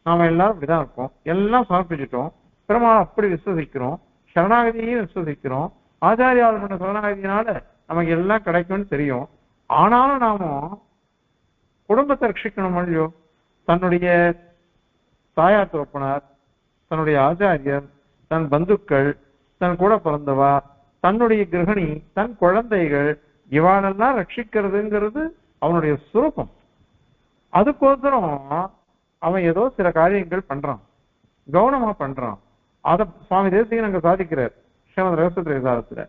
[SPEAKER 1] நாம எல்லாரும் இப்படிதான் இருக்கோம், எல்லாம் சமர்ப்பிச்சுட்டோம், பெருமாளை அப்படி விசுவசிக்கிறோம், சரணாகதியையும் விசுவசிக்கிறோம். ஆச்சாரியால் பண்ண சரணாகதியினால நமக்கு எல்லாம் கிடைக்கும்னு தெரியும். ஆனாலும் நாமும் குடும்பத்தை ரட்சிக்கணும் இல்லையோ, தன்னுடைய தாயார் தோப்பனார், தன்னுடைய ஆச்சாரியர், தன் பந்துக்கள், தன் கூட பிறந்தவா, தன்னுடைய கிரகிணி, தன் குழந்தைகள், இவாளெல்லாம் ரட்சிக்கிறதுங்கிறது அவனுடைய சுரூபம். அதுக்கோசரம் அவன் ஏதோ சில காரியங்கள் பண்றான், கவனமா பண்றான். அத சுவாமி தேசிகன் அங்க சாதிக்கிறார் ஸ்ரீமத் ரகசிய விசாரத்துல.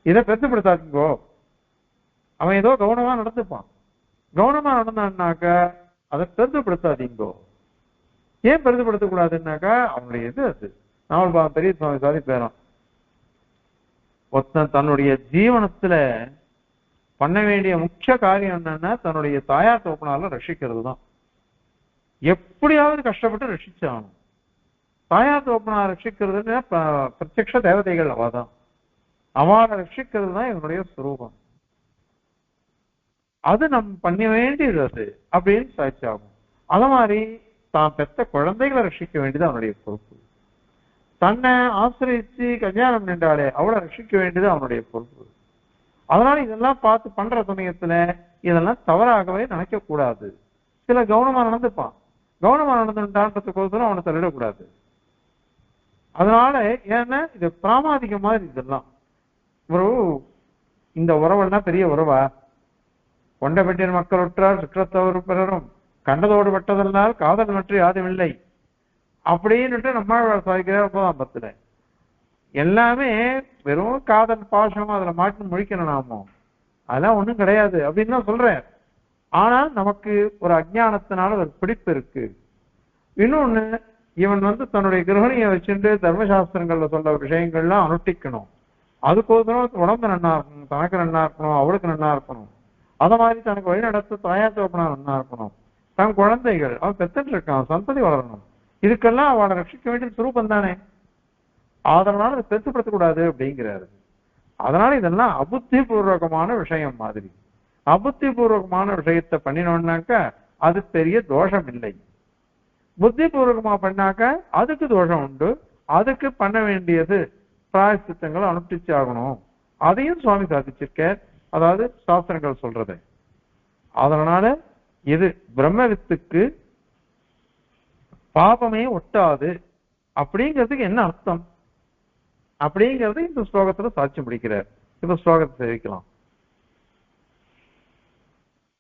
[SPEAKER 1] இதை பெருசுப்படுத்தாதீங்கோ. அவன் ஏதோ கவனமா நடந்துப்பான். கவனமா நடந்தான்னாக்க அதை பெருசுப்படுத்தாதீங்கோ. ஏன் பெருசுப்படுத்த கூடாதுன்னாக்கா அவனுடைய இது அது. நாவல் பெரிய சுவாமி சாதிப்பேறான், ஒருத்தன் தன்னுடைய ஜீவனத்துல பண்ண வேண்டிய முக்கிய காரியம் என்னன்னா தன்னுடைய தாயார் தோப்பனால ரட்சிக்கிறது தான். எப்படியாவது கஷ்டப்பட்டு ரட்சிச்சாகணும். தாயார் தோப்பனா ரட்சிக்கிறதுன்னு பிரத்யக்ஷ தேவதைகள் அவாதான். அவளை ரட்சிக்கிறது தான் என்னுடைய சுரூபம். அது நம்ம பண்ண வேண்டியது அது அப்படின்னு சாட்சியாகும். அது மாதிரி தான் பெத்த குழந்தைகளை ரட்சிக்க வேண்டியது அவனுடைய பொறுப்பு. தன்னை ஆசிரியச்சு கல்யாணம் நின்றாலே அவளை ரட்சிக்க வேண்டியது அவனுடைய பொறுப்பு. அதனால இதெல்லாம் பார்த்து பண்ற சமயத்துல இதெல்லாம் தவறாகவே நினைக்க கூடாது. சில கவனமா நடந்துப்பான். கவனமா நடந்துட்டான்றதுக்கோசரம் அவனை தள்ளிடக்கூடாது. அதனால ஏன்னா இது பிராமாதிக மாதிரி இதெல்லாம் ஒரு இந்த உறவெல்லாம் பெரிய உறவா? கொண்ட பெட்டியர் மக்கள் ஒற்றார் சுற்றத்தவர் பிறரும் கண்டதோடு பட்டதெல்லாம் காதல் மற்ற யாதுமில்லை அப்படின்னுட்டு நம்ம சாதிக்கிற பத்துல எல்லாமே வெறும் காதல் பாசம் அதுல மாட்டி முழிக்கணும். நாமோ அதெல்லாம் ஒண்ணும் கிடையாது அப்படின்னு தான் சொல்றேன். ஆனால் நமக்கு ஒரு அஜ்ஞானத்தினால ஒரு பிடிப்பு இருக்கு. இன்னொன்னு, இவன் தன்னுடைய கிரகணியை வச்சுட்டு தர்மசாஸ்திரங்கள்ல சொல்ற விஷயங்கள்லாம் அனுஷ்டிக்கணும். அதுக்கோசரம் உடம்பு நன்னா இருக்கணும், தனக்கு நன்னா இருக்கணும், அவளுக்கு நன்னா இருக்கணும். அத மாதிரி தனக்கு வழி நடத்த தாயார் தோப்பனா நன்னா இருக்கணும். தன் குழந்தைகள் அவன் பெத்துட்டு இருக்கான், சந்ததி வளரணும். இதுக்கெல்லாம் அவளை ரட்சிக்க வேண்டிய சுரூபம் தானே. அதனால அதை பெருசுப்படுத்தக்கூடாது அப்படிங்கிறாரு. அதனால இதெல்லாம் அபுத்தி பூர்வகமான விஷயம் மாதிரி. அபுத்தி பூர்வகமான விஷயத்தை பண்ணினோம்னாக்கா அது பெரிய தோஷம் இல்லை. புத்தி பூர்வகமா பண்ணாக்க அதுக்கு தோஷம் உண்டு. அதுக்கு பண்ண வேண்டியது பிராயசித்தங்களை அனுஷ்டிச்சு ஆகணும். அதையும் சுவாமி சாதிச்சிருக்க, அதாவது சாஸ்திரங்கள் சொல்றது. அதனால இது பிரம்மவித்துக்கு பாபமே ஒட்டாது அப்படிங்கிறதுக்கு என்ன அர்த்தம் அப்படிங்கிறது இந்த ஸ்லோகத்துல சாட்சி முடிக்கிறார். இந்த ஸ்லோகத்தை தெரிவிக்கலாம்.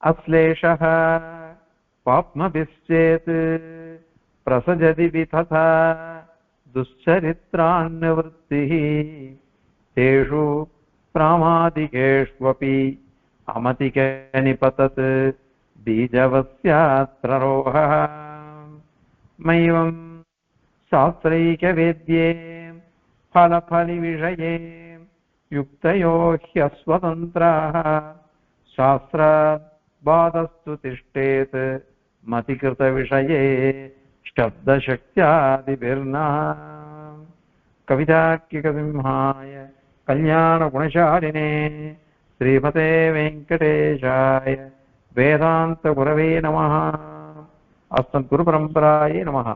[SPEAKER 1] அஸ்லேஷஹ பாப்மபிச்சேத் பிரசஜதி விததா துஷ்சரித்ரான் நிவృத்திஹி தேஷு பிராமாதிகேஷ்வபி அமதிக நிபதத் பீஜவஸ்யாத்ரரோஹ மைவம் சாஸ்திரைக வேத்யே फलफलि विषये युक्तयो ह्यस्वतन्त्राः शास्त्रात् बाधस्तु तिष्ठेत् मतिकृत विषये शब्दशक्त्यादिभिर्नः कवितार्किकसिंहाय कल्याणगुणशालिने श्रीमते वेङ्कटेशाय वेदान्तगुरवे नमः. अस्मद्गुरुपरम्परायै नमः.